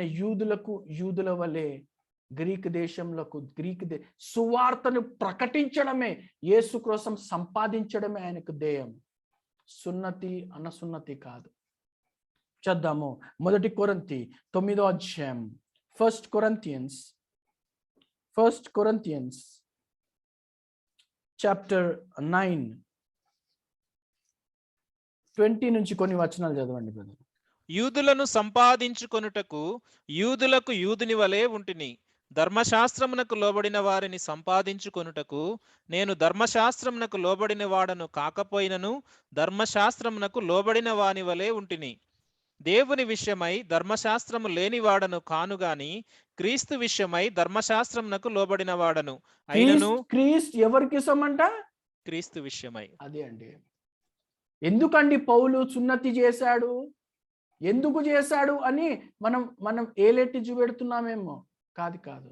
యూదుల వలె గ్రీక్ దేశంలోకి సువార్తను ప్రకటించడమే, యేసు కోసం సంపాదించడమే ఆయనకు ధ్యేయం. సున్నతి అన్నసున్నతి కాదు. చూద్దాము 1 కొరింథీ 9వ అధ్యాయం. 1 Corinthians చాప్టర్ 9 20 నుంచి కొన్ని వచనాలు చదవండి బ్రదర్. యూదులను సంపాదించుకొనుటకు యూదులకు యూదుని వలె ఉంటిని, ధర్మశాస్త్రమునకు లోబడిన వారిని సంపాదించుకొనుటకు నేను ధర్మశాస్త్రమునకు లోబడిన వాడను కాకపోయినను ధర్మశాస్త్రమునకు లోబడిన వాని వలె ఉంటిని. దేవుని విషయమై ధర్మశాస్త్రము లేని వాడను కాను గాని క్రీస్తు విషయమై ధర్మశాస్త్రమునకు లోబడిన వాడను అయినను. క్రీస్తు ఎవరికి సమంట? క్రీస్తు విషయమై. అదే అండి. ఎందుకండి పౌలు సున్నతి చేశాడు, ఎందుకు చేశాడు అని మనం ఏలెట్టి చూపెడుతున్నామేమో. కాదు.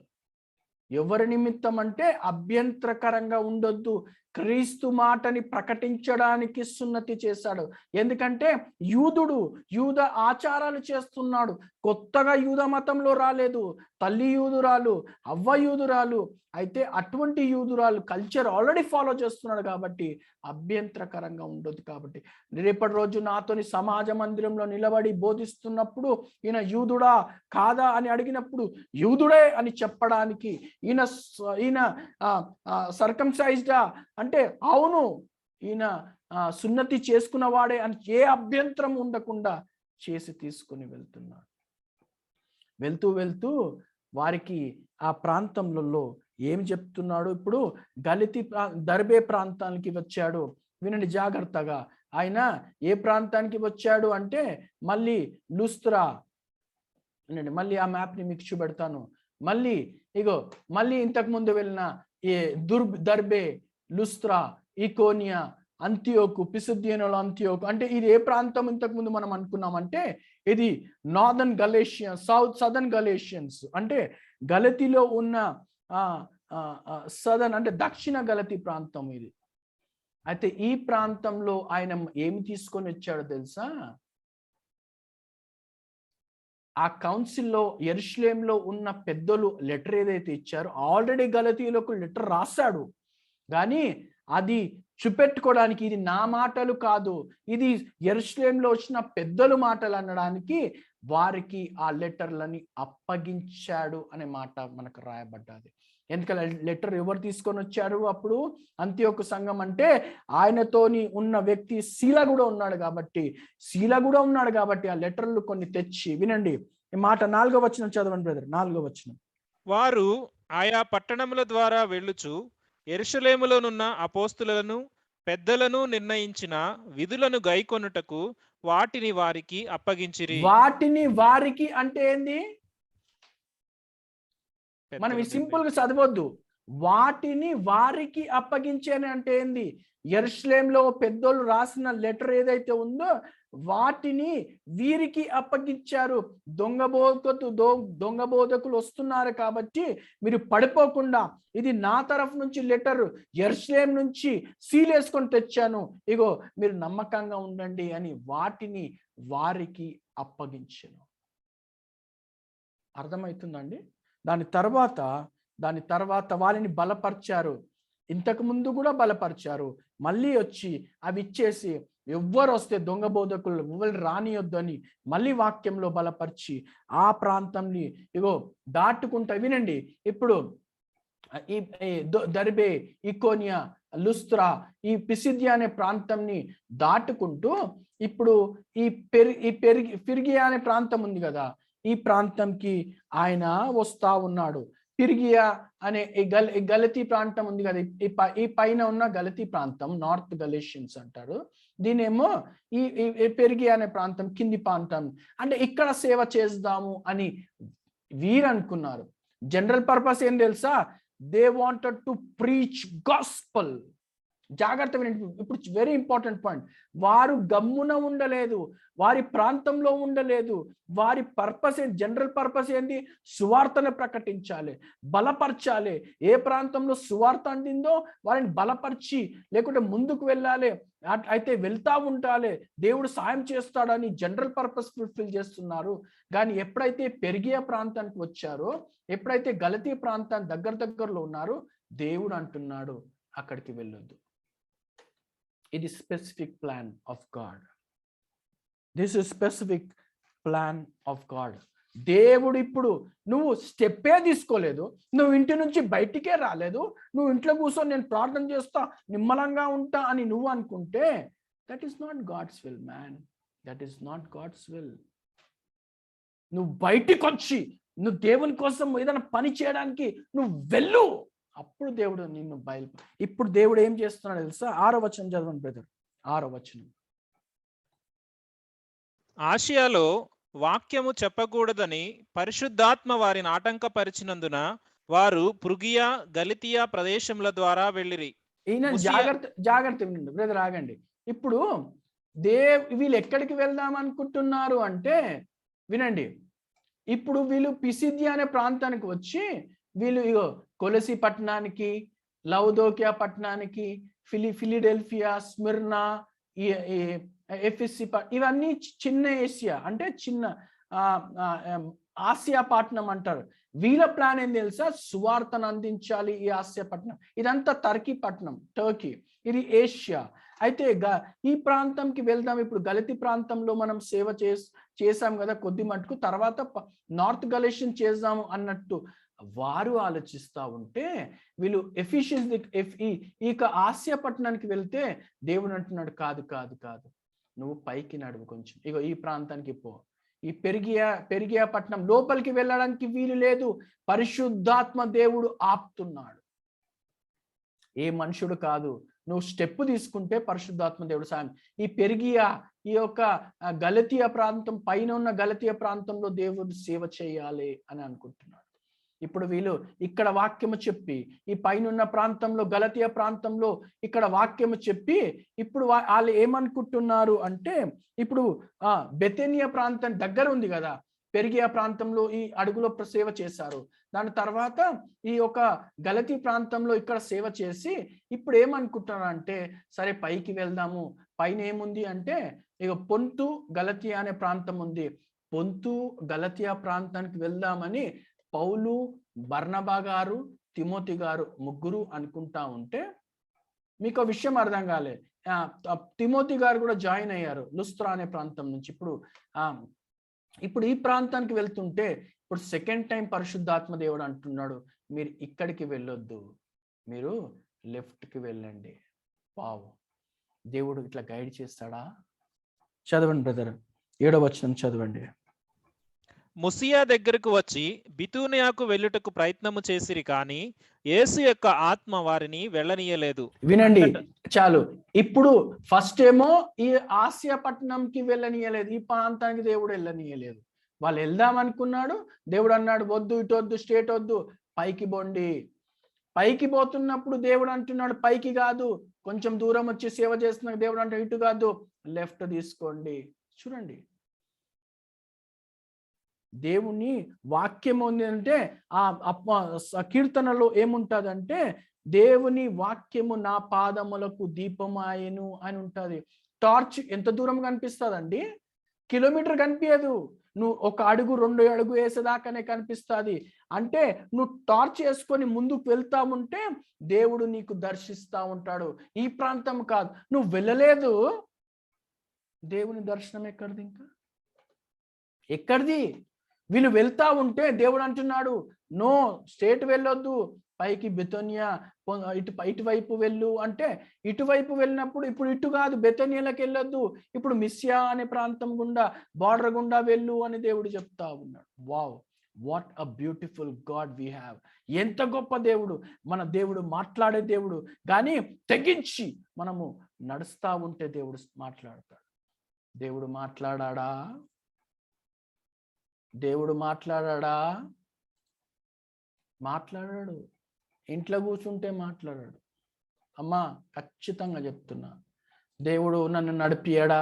ఎవరి నిమిత్తం అంటే అభ్యంతరకరంగా ఉండొద్దు, క్రీస్తు మాటని ప్రకటించడానికి సున్నతి చేశాడు. ఎందుకంటే యూద ఆచారాలు చేస్తున్నాడు, కొత్తగా యూద మతంలో రాలేదు. తల్లి యూదురాలు, అవ్వ యూదురాలు. అయితే అటువంటి యూదురాలు కల్చర్ ఆల్రెడీ ఫాలో చేస్తున్నాడు కాబట్టి అభ్యంతరకరంగా ఉండదు. కాబట్టి రేపటి రోజు నాతోని సమాజ మందిరంలో నిలబడి బోధిస్తున్నప్పుడు ఈయన యూదుడా కాదా అని అడిగినప్పుడు యూదుడే అని చెప్పడానికి, ఈయన సర్కంసైజ్డా అంటే అవును ఈయన సున్నతి చేసుకున్న వాడే అని ఏ అభ్యంతరం ఉండకుండా చేసి తీసుకుని వెళ్తున్నాడు. వెళ్తూ వారికి ఆ ప్రాంతంలో ఏం చెప్తున్నాడు? ఇప్పుడు దర్బే ప్రాంతానికి వచ్చాడు. వినండి జాగ్రత్తగా. ఆయన ఏ ప్రాంతానికి వచ్చాడు అంటే మళ్ళీ లుస్త్రా. వినండి, మళ్ళీ ఆ మ్యాప్ని మీకు చూపెడతాను. మళ్ళీ ఇంతకు ముందు వెళ్ళిన దర్బే, లుస్త్రా, ఈకోనియా, అంతియోకు, పిసిదియనుల అంతియోకు. అంటే ఇది ఏ ప్రాంతం ఇంతకు ముందు మనం అనుకున్నామంటే ఇది నార్దర్న్ గలేషియన్స్, సదర్న్ గలేషియన్స్ అంటే గలతీలో ఉన్న సదర్న్ అంటే దక్షిణ గలతీ ప్రాంతం ఇది. అయితే ఈ ప్రాంతంలో ఆయన ఏమి తీసుకొని వచ్చాడో తెలుసా? ఆ కౌన్సిల్లో యెరూషలేములో ఉన్న పెద్దలు లెటర్ ఏదైతే ఇచ్చారో, ఆల్రెడీ గలతీయులకు లెటర్ రాశాడు, కానీ అది చూపెట్టుకోవడానికి ఇది నా మాటలు కాదు, ఇది యెరూషలేములో వచ్చిన పెద్దలు మాటలు అనడానికి వారికి ఆ లెటర్లని అప్పగించాడు అనే మాట మనకు రాయబడ్డది. ఎందుకంటే లెటర్ ఎవరు తీసుకొని వచ్చారు అప్పుడు అంతియోకు సంఘం అంటే, ఆయనతోని ఉన్న వ్యక్తి శీల కూడా ఉన్నాడు కాబట్టి ఆ లెటర్లు కొన్ని తెచ్చి వినండి. ఈ మాట 4వ వచనం చదవండి బ్రదర్. 4వ వచనం. వారు ఆయా పట్టణముల ద్వారా వెళ్ళుచు యెరూషలేములోనున్న అపోస్తులను పెద్దలను నిర్ణయించిన విధులను గైకొనుటకు వాటిని వారికి అప్పగించిరి. వాటిని వారికి అంటే ఏంది? మనం ఈ సింపుల్ గా చదవద్దు. వాటిని వారికి అప్పగించాను అంటే ఏంది? యెరూషలేములో పెద్దోళ్ళు రాసిన లెటర్ ఏదైతే ఉందో వాటిని వీరికి అప్పగించారు. దొంగ బోధకులు వస్తున్నారు కాబట్టి మీరు పడిపోకుండా, ఇది నా తరఫు నుంచి లెటర్, యెరూషలేం నుంచి సీల్ వేసుకొని తెచ్చాను, ఇగో మీరు నమ్మకంగా ఉండండి అని వాటిని వారికి అప్పగించాను. అర్థమవుతుందండి? దాని తర్వాత వాళ్ళని బలపరిచారు. ఇంతకు ముందు కూడా బలపరిచారు, మళ్ళీ వచ్చి అవి ఇచ్చేసి ఎవ్వరు వస్తే దొంగ బోధకులు ఎవరు రానియొద్దు అని మళ్ళీ వాక్యంలో బలపరిచి ఆ ప్రాంతంని ఇగో దాటుకుంటా. వినండి, ఇప్పుడు ఈ దర్బే, ఇకోనియా, లుస్త్రా, ఈ పిసిదియా అనే ప్రాంతంని దాటుకుంటూ ఇప్పుడు ఫిర్గియా అనే ప్రాంతం ఉంది కదా, ఈ ప్రాంతంకి ఆయన వస్తా ఉన్నాడు. ఫిర్గియా అనే ఈ గలతీ ప్రాంతం ఉంది కదా, ఈ పైన ఉన్న గలతీ ప్రాంతం నార్త్ గలేషియన్స్ అంటారు, దీనేమో ఈ పెర్గియా అనే ప్రాంతం కింది ప్రాంతం. అంటే ఇక్కడ సేవ చేద్దాము అని వీరు అనుకున్నారు. జనరల్ పర్పస్ ఏం తెలుసా? They wanted to preach gospel. జాగ్రత్త వినండి, ఇప్పుడు వెరీ ఇంపార్టెంట్ పాయింట్. వారు గమ్మున ఉండలేదు, వారి ప్రాంతంలో ఉండలేదు. వారి పర్పస్ ఏంటి? జనరల్ పర్పస్ ఏంటి? సువార్తను ప్రకటించాలి, బలపరచాలి. ఏ ప్రాంతంలో సువార్త అందిందో వారిని బలపరిచి లేకుంటే ముందుకు వెళ్ళాలి, అయితే వెళ్తా ఉండాలి, దేవుడు సాయం చేస్తాడని జనరల్ పర్పస్ ఫుల్ఫిల్ చేస్తున్నారు. కానీ ఎప్పుడైతే పెర్గియా ప్రాంతానికి వచ్చారో, ఎప్పుడైతే గలతీ ప్రాంతానికి దగ్గరలో ఉన్నారో, దేవుడు అంటున్నాడు అక్కడికి వెళ్ళొద్దు. ఇది specific plan of God. This is specific plan of God. దేవుడు ఇప్పుడు నువ్వు స్టెప్పే తీసుకోలేదు, నువ్వు ఇంటి నుంచి బయటికే రాలేదు, నువ్వు ఇంట్లో కూర్చొని నేను ప్రార్థన చేస్తా, నిమ్మలంగా ఉంటా అని నువ్వు అనుకుంటే, that is not God's will man. That is not God's will. నువ్వు బయటికి వచ్చి నువ్వు దేవుని కోసం ఏదైనా పని చేయడానికి నువ్వు వెళ్ళు, అప్పుడు దేవుడు నిన్ను ఇప్పుడు దేవుడు ఏం చేస్తున్నాడు తెలుసా? 6వ వచనం చదవండి బ్రదర్. 6వ వచనం. ఆసియాలో వాక్యము చెప్పకూడదని పరిశుద్ధాత్మ వారిని ఆటంకపరిచినందున వారు పృగియా, గలితియా ప్రదేశముల ద్వారా వెళ్ళిరి. ఈయన జాగ్రత్త వినండి బ్రదర్, ఆగండి. ఇప్పుడు వీళ్ళు ఎక్కడికి వెళ్దాం అనుకుంటున్నారు అంటే వినండి, ఇప్పుడు వీళ్ళు పిసిదియా అనే ప్రాంతానికి వచ్చి వీళ్ళు ఇగో కొలసి పట్టణానికి, లౌదోకియా పట్టణానికి, ఫిలిడెల్ఫియా, స్మిర్నా, ఎఫెసి, ఇవన్నీ చిన్న ఏషియా అంటే చిన్న ఆసియా పట్టణం అంటారు. వీళ్ళ ప్లాన్ ఏం తెలుసా? సువార్తను అందించాలి ఈ ఆసియా పట్టణం. ఇదంతా టర్కీ పట్టణం, టర్కీ, ఇది ఏషియా. అయితే ఈ ప్రాంతంకి వెళ్దాం. ఇప్పుడు గలతీ ప్రాంతంలో మనం సేవ చేసాం కదా కొద్ది మటుకు, తర్వాత నార్త్ గలేషియన్ చేద్దాము అన్నట్టు వారు ఆలోచిస్తూ ఉంటే, వీళ్ళు ఇక ఆసియా పట్టణానికి వెళ్తే దేవుడు అంటున్నాడు, కాదు కాదు కాదు, నువ్వు పైకి నడువు కొంచెం, ఇగో ఈ ప్రాంతానికి పో. ఈ పెరిగియా పట్టణం లోపలికి వెళ్ళడానికి వీలు లేదు, పరిశుద్ధాత్మ దేవుడు ఆపుతున్నాడు. ఏ మనుషుడు కాదు, నువ్వు స్టెప్ తీసుకుంటే పరిశుద్ధాత్మ దేవుడు సాయం. ఈ పెరిగియా, ఈ యొక్క గలతీయ ప్రాంతం, పైన ఉన్న గలతీయ ప్రాంతంలో దేవుడు సేవ చేయాలి అని అనుకుంటున్నాడు. ఇప్పుడు వీళ్ళు ఇక్కడ వాక్యము చెప్పి, ఈ పైన ప్రాంతంలో గలతీయ ప్రాంతంలో ఇక్కడ వాక్యము చెప్పి, ఇప్పుడు వాళ్ళు ఏమనుకుంటున్నారు అంటే, ఇప్పుడు బెతేనియా ప్రాంతం దగ్గర ఉంది కదా, పెరిగియా ప్రాంతంలో ఈ అడుగులో సేవ చేశారు. దాని తర్వాత ఈ యొక్క గలతీ ప్రాంతంలో ఇక్కడ సేవ చేసి ఇప్పుడు ఏమనుకుంటున్నారు అంటే, సరే పైకి వెళ్దాము. పైన ఏముంది అంటే ఇక పొంతు గలతీయా అనే ప్రాంతం ఉంది, పొంతు గలతియా ప్రాంతానికి వెళ్దామని పౌలు, బర్నబా గారు, తిమోతి గారు ముగ్గురు అనుకుంటా ఉంటే మీకు ఆ విషయం అర్థం కాలే. తిమోతి గారు కూడా జాయిన్ అయ్యారు లుస్త్రా అనే ప్రాంతం నుంచి. ఇప్పుడు ఈ ప్రాంతానికి వెళ్తుంటే ఇప్పుడు సెకండ్ టైం పరిశుద్ధాత్మ దేవుడు అంటున్నాడు, మీరు ఇక్కడికి వెళ్ళొద్దు, మీరు లెఫ్ట్కి వెళ్ళండి. వావ్, దేవుడు ఇట్లా గైడ్ చేస్తాడా? చదవండి బ్రదర్, 7వ వచనం చదవండి. ముసియా దగ్గరకు వచ్చి బితూనియాకు వెళ్ళుటకు ప్రయత్నము చేసిరి, కానీ యేసు యొక్క ఆత్మ వారిని వెళ్ళనీయలేదు. వినండి చాలు. ఇప్పుడు ఫస్ట్ ఏమో ఈ ఆసియా పట్టణంకి వెళ్ళనీయలేదు, ఈ ప్రాంతానికి దేవుడు వెళ్ళనీయలేదు. వాళ్ళు వెళ్దాం అనుకున్నాడు, దేవుడు అన్నాడు వద్దు, ఇటు వద్దు, స్టేట్ వద్దు, పైకి బోండి. పైకి పోతున్నప్పుడు దేవుడు అంటున్నాడు పైకి కాదు, కొంచెం దూరం వచ్చి సేవ చేస్తున్న దేవుడు అంటే ఇటు కాదు, లెఫ్ట్ తీసుకోండి. చూడండి, దేవుని వాక్యం ఉంది అంటే ఆ కీర్తనలో ఏముంటదంటే దేవుని వాక్యము నా పాదములకు దీపమాయను అని ఉంటది. టార్చ్ ఎంత దూరం కనిపిస్తుందండి? కిలోమీటర్ కనిపించదు. నువ్వు 1 అడుగు 2 అడుగు వేసేదాకానే కనిపిస్తుంది. అంటే నువ్వు టార్చ్ వేసుకొని ముందుకు వెళ్తా ఉంటే దేవుడు నీకు దర్శిస్తా ఉంటాడు. ఈ ప్రాంతం కాదు, నువ్వు వెళ్ళలేదు, దేవుని దర్శనం ఎక్కడిది? ఇంకా ఎక్కడిది? వీళ్ళు వెళ్తా ఉంటే దేవుడు అంటున్నాడు నో, స్టేట్ వెళ్ళొద్దు, పైకి బెతోనియా ఇటువైపు వెళ్ళు అంటే ఇటువైపు వెళ్ళినప్పుడు ఇప్పుడు ఇటు కాదు, బెతోనియాలకు వెళ్ళొద్దు, ఇప్పుడు మిస్యా అనే ప్రాంతం గుండా బార్డర్ గుండా వెళ్ళు అని దేవుడు చెప్తా ఉన్నాడు. Wow, what a beautiful God we have. ఎంత గొప్ప దేవుడు మన దేవుడు, మాట్లాడే దేవుడు. కానీ తెగించి మనము నడుస్తా ఉంటే దేవుడు మాట్లాడతాడు. దేవుడు మాట్లాడా? దేవుడు మాట్లాడా? మాట్లాడాడు. ఇంట్లో కూర్చుంటే మాట్లాడాడు. అమ్మా ఖచ్చితంగా చెప్తున్నా, దేవుడు నన్ను నడిపియాడా?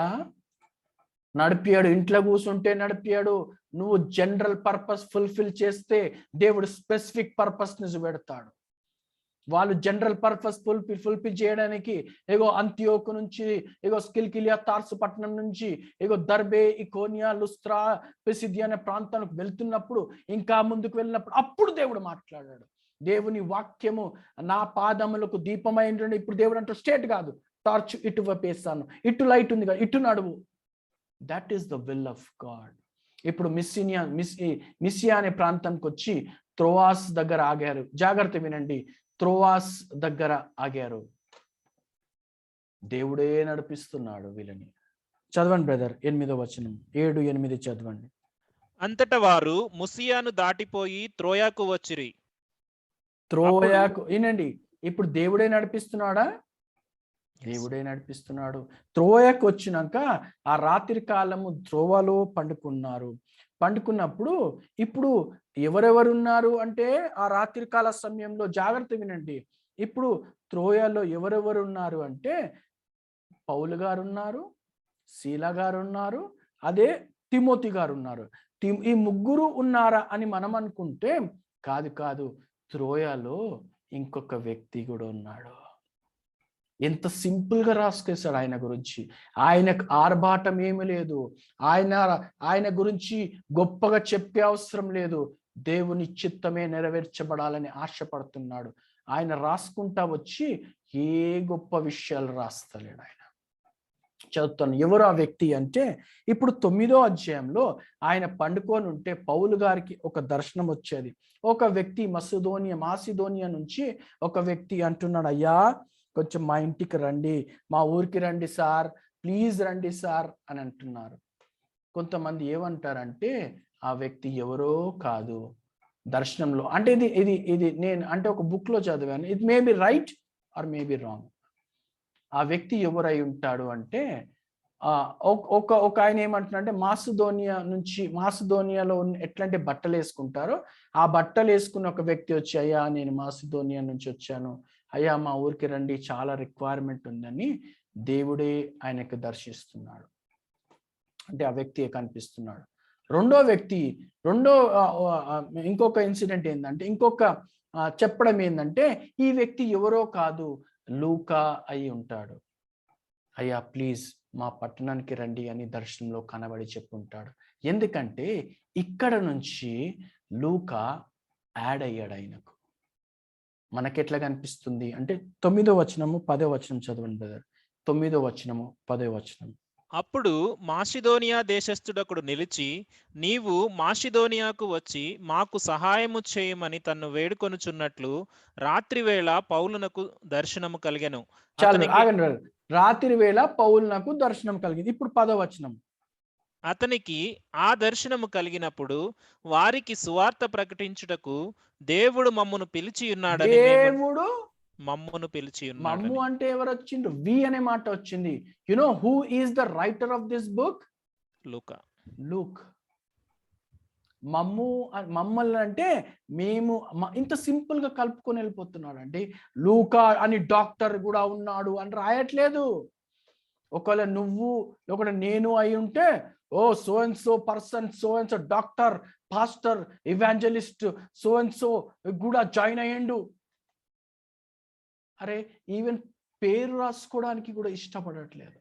నడిపియాడు. ఇంట్లో కూర్చుంటే నడిపియాడు. నువ్వు జనరల్ పర్పస్ ఫుల్ఫిల్ చేస్తే దేవుడు స్పెసిఫిక్ పర్పస్ ని చూపెడతాడు. వాళ్ళు జనరల్ పర్పస్ ఫుల్ఫిల్ చేయడానికి ఏగో అంత్యోకు నుంచి, ఏగో స్కిల్కిలియా, తార్సు పట్టణం నుంచి, ఏగో దర్బే, ఇకోనియా, లుస్త్రా, పిసిదియా అనే ప్రాంతానికి వెళ్తున్నప్పుడు, ఇంకా ముందుకు వెళ్ళినప్పుడు అప్పుడు దేవుడు మాట్లాడాడు. దేవుని వాక్యము నా పాదములకు దీపమైంది. ఇప్పుడు దేవుడు అంటే స్టేట్ కాదు, టార్చ్ ఇటు వేస్తాను, ఇటు లైట్ ఉంది కదా, ఇటు నడువు. That is the will of God. ఇప్పుడు మిస్సియా అనే ప్రాంతానికి వచ్చి త్రోవాస్ దగ్గర ఆగారు. జాగ్రత్త వినండి, త్రోవాస్ దగ్గర ఆగారు. దేవుడే నడిపిస్తున్నాడు వీళ్ళని. చదవండి బ్రదర్, 8వ వచనం, 7, 8 చదవండి. అంతటా వారు ముసియాను దాటిపోయి త్రోయాకు వచ్చిరి. త్రోయాకు, వినండి, ఇప్పుడు దేవుడే నడిపిస్తున్నాడా? దేవుడే నడిపిస్తున్నాడు. త్రోయాకు వచ్చినాక ఆ రాత్రి కాలము త్రోవలో పండుకున్నప్పుడు ఇప్పుడు ఎవరెవరున్నారు అంటే ఆ రాత్రి కాల సమయంలో, జాగ్రత్త వినండి, ఇప్పుడు త్రోయాలో ఎవరెవరు ఉన్నారు అంటే పౌలు గారు ఉన్నారు, శీలా గారు ఉన్నారు, అదే తిమోతి గారు ఉన్నారు. ఈ ముగ్గురు ఉన్నారా అని మనం అనుకుంటే కాదు, త్రోయాలో ఇంకొక వ్యక్తి కూడా ఉన్నాడు. ఎంత సింపుల్ గా రాసుకేశాడు ఆయన గురించి. ఆయనకు ఆర్భాటం ఏమీ లేదు, ఆయన గురించి గొప్పగా చెప్పే అవసరం లేదు. దేవుని చిత్తమే నెరవేర్చబడాలని ఆశపడుతున్నాడు. ఆయన రాసుకుంటా వచ్చి ఏ గొప్ప విషయాలు రాస్తలేడు. ఆయన చదువుతాను, ఎవరు ఆ వ్యక్తి అంటే ఇప్పుడు 9వ అధ్యాయంలో ఆయన పండుకొని ఉంటే పౌలు గారికి ఒక దర్శనం వచ్చేది. ఒక వ్యక్తి మాసిదోనియా నుంచి ఒక వ్యక్తి అంటున్నాడు, అయ్యా కొంచెం మా ఇంటికి రండి, మా ఊరికి రండి సార్, ప్లీజ్ రండి సార్ అని అంటున్నారు. కొంతమంది ఏమంటారంటే ఆ వ్యక్తి ఎవరో కాదు, దర్శనంలో అంటే ఇది నేను అంటే ఒక బుక్ లో చదివాను, it may be right are may be wrong. ఆ వ్యక్తి ఎవరై ఉంటాడు అంటే ఒక ఆయన ఏమంటున్నాడంటే మాసిదోనియాలో ఎట్లాంటి బట్టలు వేసుకుంటారో ఆ బట్టలు వేసుకున్న ఒక వ్యక్తి వచ్చి, అయ్యా నేను మాసిదోనియా నుంచి వచ్చాను, అయ్యా మా ఊరికి రండి, చాలా రిక్వైర్మెంట్ ఉందని దేవుడే ఆయనకు దర్శిస్తున్నాడు. అంటే ఆ వ్యక్తి కనిపిస్తున్నాడు. ఇంకొక ఇన్సిడెంట్ ఏంటంటే, చెప్పడం ఏంటంటే ఈ వ్యక్తి ఎవరో కాదు, లూకా అయి ఉంటాడు. అయ్యా ప్లీజ్ మా పట్టణానికి రండి అని దర్శనంలో కనబడి చెప్పుంటాడు. ఎందుకంటే ఇక్కడ నుంచి లూకా యాడ్ అయ్యాడు ఆయనకు. మనకెట్లా కనిపిస్తుంది అంటే 9వ వచనము 10వ వచనం చదవండి బ్రదర్. 9వ వచనము 10వ వచనం. అప్పుడు మాసిదోనియా దేశస్థుడొకడు నిలిచి, నీవు మాసిదోనియాకు వచ్చి మాకు సహాయము చేయమని తన్ను వేడుకొనుచున్నట్లు రాత్రివేళ పౌలునకు దర్శనము కలిగెను. చాలు అతనికి ఆగండి బ్రదర్. రాత్రి వేళ పౌలునకు దర్శనం కలిగింది. ఇప్పుడు 10వ వచనం. అతనికి ఆ దర్శనము కలిగినప్పుడు వారికి సువార్త ప్రకటించుటకు దేవుడు మమ్మును పిలిచి ఉన్నాడని దేవుడు మమ్మును పిలిచి మమ్ము ఉన్నాడని. అంటే ఎవరు వచ్చిండ్రు? వి అనే మాట వచ్చింది. You know who is the writer of this book? Luka. Luke. మమ్మల్ని అంటే మేము ఇంత సింపుల్ గా కలుపుకొని వెళ్ళిపోతున్నాడు అండి. లూకా అని డాక్టర్ కూడా ఉన్నాడు అని రాయట్లేదు. ఒకవేళ నువ్వు ఒకవేళ నేను అయి ఉంటే, ఓ so and so person, so and so doctor, pastor, evangelist so and so కూడా జాయిన్ అయ్యిండు. అరే ఈవెన్ పేరు రాసుకోవడానికి కూడా ఇష్టపడట్లేదు.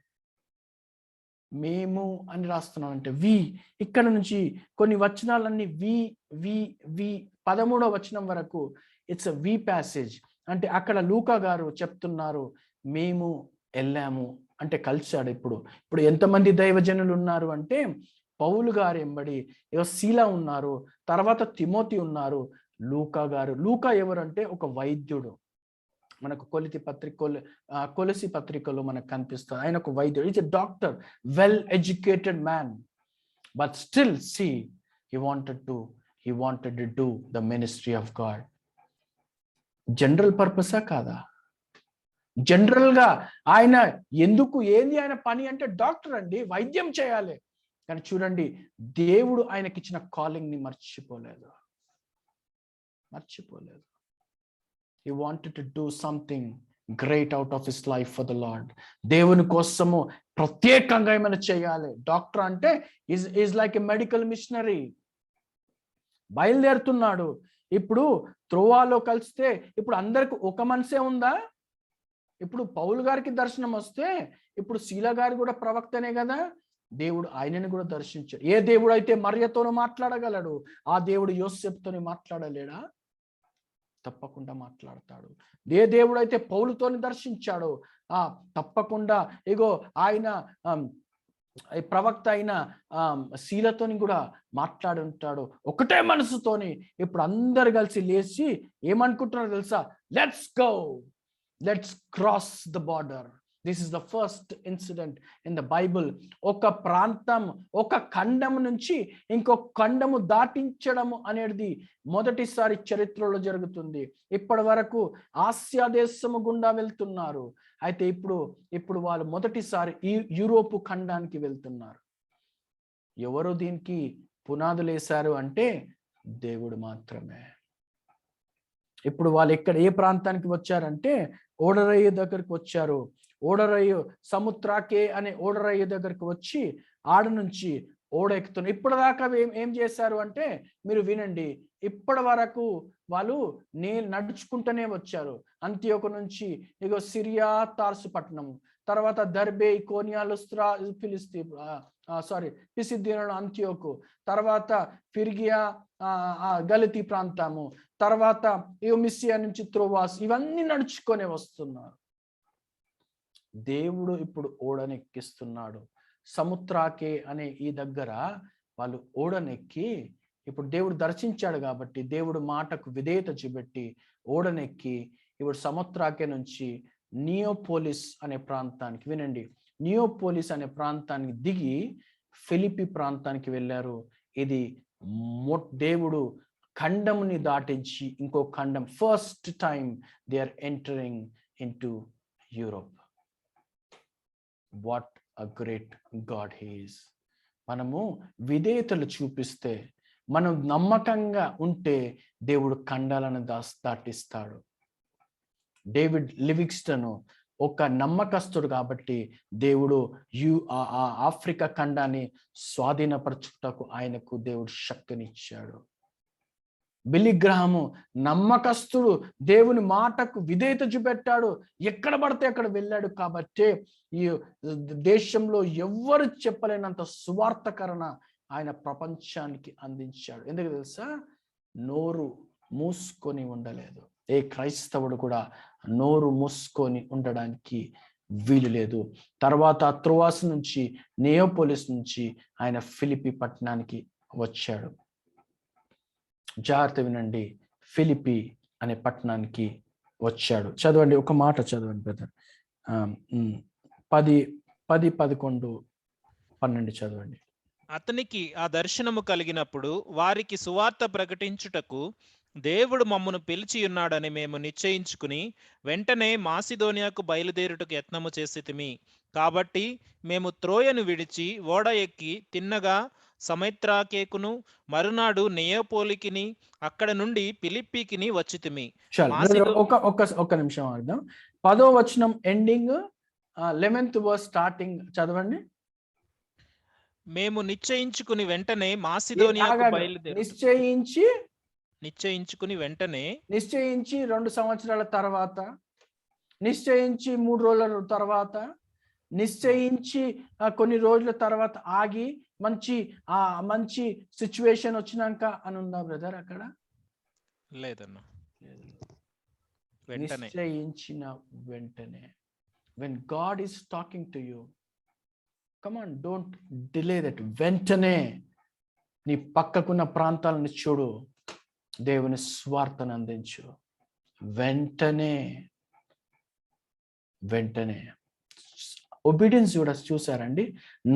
మేము అని రాస్తున్నాం అంటే వి. ఇక్కడ నుంచి కొన్ని వచనాలన్నీ వి వి వి 13వ వచనం వరకు ఇట్స్ వి ప్యాసేజ్. అంటే అక్కడ లూకా గారు చెప్తున్నారు మేము వెళ్ళాము అంటే కలిశాడు. ఇప్పుడు ఎంతమంది దైవజనులు ఉన్నారు అంటే పౌలు గారు ఎంబడి శీల ఉన్నారు, తర్వాత తిమోతి ఉన్నారు, లూకా గారు. లూకా ఎవరంటే ఒక వైద్యుడు. మనకు కొలసి పత్రికలో మనకు కనిపిస్తుంది. ఆయన ఒక వైద్యుడు. Is a doctor, well educated man. But still he wanted to do the ministry of God. General పర్పసా కాదా? జనరల్ గా ఆయన ఎందుకు ఏంది ఆయన పని అంటే డాక్టర్ అండి, వైద్యం చేయాలి. కానీ చూడండి, దేవుడు ఆయనకిచ్చిన కాలింగ్ ని మర్చిపోలేదు. He wanted to do something great out of his life for the Lord. దేవుని కోసము ప్రత్యేకంగా ఏమైనా చేయాలి. డాక్టర్ అంటే is like a medical missionary. బయలుదేరుతున్నాడు. ఇప్పుడు త్రోవాలో కలిస్తే ఇప్పుడు అందరికి ఒక మనసే ఉందా? ఇప్పుడు పౌలు గారికి దర్శనం వస్తే ఇప్పుడు శీల గారు కూడా ప్రవక్తనే కదా. దేవుడు ఆయనని కూడా దర్శించాడు. ఏ దేవుడు అయితే మరియతోనూ మాట్లాడగలడు, ఆ దేవుడు యోసేపుతోని మాట్లాడలేడా? తప్పకుండా మాట్లాడతాడు. ఏ దేవుడు అయితే పౌలుతోని దర్శించాడో తప్పకుండా ఇగో ఆయన ప్రవక్త అయిన శీలతోని కూడా మాట్లాడి ఉంటాడు. ఒకటే మనసుతోని. ఇప్పుడు అందరు కలిసి లేచి ఏమనుకుంటున్నారో తెలుసా? Let's cross the border. This is the first incident in the Bible. ఒక ప్రాంతం, ఒక ఖండము నుంచి ఇంకొక ఖండము దాటించడము అనేది మొదటిసారి చరిత్రలో జరుగుతుంది. ఇప్పటి వరకు ఆసియా దేశము గుండా వెళ్తున్నారు. అయితే ఇప్పుడు వాళ్ళు మొదటిసారి ఈ యూరోపు ఖండానికి వెళ్తున్నారు. ఎవరు దీనికి పునాదులు వేశారు అంటే దేవుడు మాత్రమే. ఇప్పుడు వాళ్ళు ఏ ప్రాంతానికి వచ్చారంటే ఓడరయ్య దగ్గరికి వచ్చారు. ఓడరయ్య సముద్రాకే అనే ఓడరయ్య దగ్గరికి వచ్చి ఆడ నుంచి ఓడ ఎక్కుతున్నారు. ఇప్పటిదాకా ఏం చేశారు అంటే మీరు వినండి. ఇప్పటి వరకు వాళ్ళు నడుచుకుంటూనే వచ్చారు. అంత్యోక నుంచి ఇగో సిరియా, తార్సు పట్టణము, తర్వాత దర్బే, కోనియా, లుస్త్రా, పిసిద్దీనులు, అంత్యోకు, తర్వాత ఫిర్గియా, గలితీ ప్రాంతము, తర్వాత మిస్సియా నుంచి త్రోవాస్, ఇవన్నీ నడుచుకొని వస్తున్నారు. దేవుడు ఇప్పుడు ఓడనెక్కిస్తున్నాడు. సముద్రాకే అనే ఈ దగ్గర వాళ్ళు ఓడనెక్కి ఇప్పుడు దేవుడు దర్శించాడు కాబట్టి దేవుడు మాటకు విధేయత చూపెట్టి ఓడనెక్కి ఇప్పుడు సముద్రాకే నుంచి నియోపోలిస్ అనే ప్రాంతానికి, వినండి, నియోపోలిస్ అనే ప్రాంతానికి దిగి ఫిలిపి ప్రాంతానికి వెళ్ళారు. ఇది దేవుడు ఖండముని దాటించి ఇంకో ఖండం, first time they are entering into Europe. What a great god he is. మనము విధేయతలు చూపిస్తే, మనం నమ్మకంగా ఉంటే దేవుడు ఖండాలను దాటిస్తాడు. డేవిడ్ లివింగ్స్టన్ ఒక నమ్మకస్తుడు కాబట్టి దేవుడు ఆఫ్రికా ఖండాన్ని స్వాధీనపరచుటకు ఆయనకు దేవుడు శక్తినిచ్చాడు. బిల్లీ గ్రహాము నమ్మకస్తుడు, దేవుని మాటకు విధేయత చూపెట్టాడు, ఎక్కడ పడితే అక్కడ వెళ్ళాడు. కాబట్టి ఈ దేశంలో ఎవ్వరు చెప్పలేనంత సువార్తకరణ ఆయన ప్రపంచానికి అందించాడు. ఎందుకు తెలుసా? నోరు మూసుకొని ఉండలేదు. ఏ క్రైస్తవుడు కూడా నోరు మూసుకొని ఉండడానికి వీలు లేదు. తర్వాత త్రోవాస్ నుంచి, నియోపోలిస్ నుంచి ఆయన ఫిలిప్పి పట్టణానికి వచ్చాడు. జాగ్రత్త వినండి, ఫిలిప్పి అనే పట్టణానికి వచ్చాడు. చదవండి, ఒక మాట చదవండి బ్రదర్. 10, 11, 12 చదవండి. అతనికి ఆ దర్శనము కలిగినప్పుడు వారికి సువార్త ప్రకటించుటకు దేవుడు మమ్మను పిలిచి ఉన్నాడని మేము నిశ్చయించుకుని వెంటనే మాసిదోనియాకు బయలుదేరుటకు యత్నము చేసితిమి. కాబట్టి మేము త్రోయను విడిచి ఓడ ఎక్కి తిన్నగా సమైత్రాకేకును మరునాడు నెయోపోలికిని అక్కడ నుండి ఫిలిప్పీకిని వచ్చితిమి. ఒక నిమిషం అర్థం. 10వ వచనం ఎండింగ్, 11th వర్స్ స్టార్టింగ్ చదవండి. మేము నిశ్చయించుకుని వెంటనే మాసిదోనియాకు బయలుదేరి నిశ్చయించుకుని వెంటనే నిశ్చయించి 2 సంవత్సరాల తర్వాత, నిశ్చయించి 3 రోజుల తర్వాత, నిశ్చయించి కొన్ని రోజుల తర్వాత ఆగి మంచి సిచ్యువేషన్ వచ్చినాక అని ఉందా బ్రదర్? అక్కడ లేదన్నా. నిశ్చయించిన వెంటనే, when God is talking to you, come on, don't delay that. వెంటనే నీ పక్కకున్న ప్రాంతాలను చూడు, దేవుని స్వార్థను అందించు. వెంటనే ఒబీడియన్స్ కూడా చూసారండి.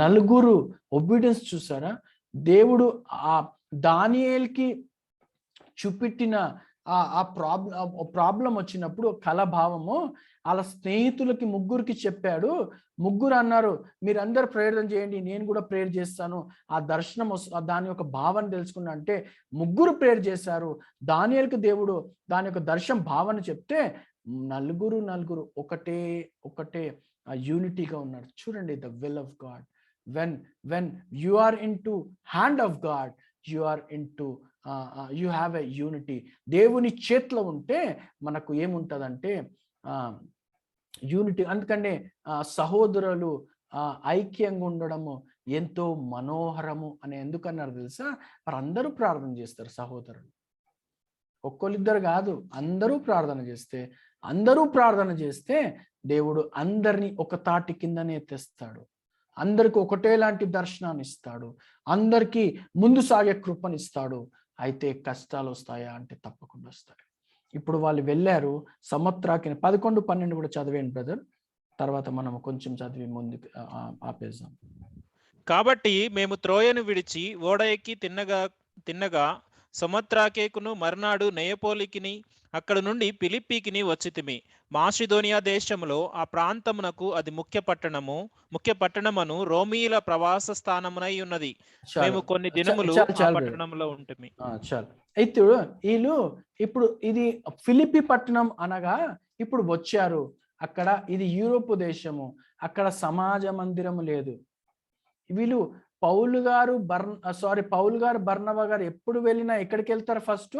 4 ఒబీడియన్స్ చూసారా? దేవుడు ఆ దానియేలుకి చూపెట్టిన ఆ ప్రాబ్లం వచ్చినప్పుడు కలభావము వాళ్ళ స్నేహితులకి 3కి చెప్పాడు. 3 అన్నారు, మీరందరూ ప్రేరణ చేయండి, నేను కూడా ప్రేయర్ చేస్తాను. ఆ దర్శనం దాని యొక్క భావన తెలుసుకున్నా అంటే 3 ప్రేయర్ చేశారు. దానియేలుకి దేవుడు దాని యొక్క దర్శనం భావన చెప్తే 4 ఒకటే యూనిటీగా ఉన్నారు. చూడండి, the will of God. when you are into hand of God, you are into you have a unity. దేవుని చేతిలో ఉంటే మనకు ఏముంటదంటే యూనిటీ. అందుకనే సహోదరులు ఐక్యంగా ఉండడము ఎంతో మనోహరము అని ఎందుకన్నారు తెలుసా? మరి అందరూ ప్రార్థన చేస్తారు సహోదరులు, ఒక్కళ్ళిద్దరు కాదు, అందరూ ప్రార్థన చేస్తే దేవుడు అందరినీ ఒక తాటి కిందనే తెస్తాడు. అందరికి ఒకటేలాంటి దర్శనాన్ని ఇస్తాడు. అందరికీ ముందు సాగే కృపనిస్తాడు. అయితే కష్టాలు వస్తాయా అంటే తప్పకుండా వస్తాయి. ఇప్పుడు వాళ్ళు వెళ్ళారు సముద్రాకిని. 11, 12 కూడా చదివేయండి బ్రదర్, తర్వాత మనం కొంచెం చదివి ముందుకు ఆపేద్దాం. కాబట్టి మేము త్రోయను విడిచి ఓడ ఎక్కి తిన్నగా సముద్రాకేకును మర్నాడు నెయోపోలికిని అక్కడ నుండి ఫిలిప్పీకిని వచ్చితిమి. మాసిదోనియా దేశంలో ఆ ప్రాంతమునకు అది ముఖ్య పట్టణమును రోమీల ప్రవాస స్థానమునై ఉన్నది. మేము కొన్ని దినములు ఆ పట్టణంలో ఉంటిమి. చాలు. అయితే వీళ్ళు ఇప్పుడు ఇది ఫిలిప్పి పట్టణం అనగా ఇప్పుడు వచ్చారు. అక్కడ ఇది యూరోప్ దేశము, అక్కడ సమాజ మందిరము లేదు. వీళ్ళు పౌలు గారు బర్నబా గారు ఎప్పుడు వెళ్ళినా ఎక్కడికి వెళ్తారు? ఫస్ట్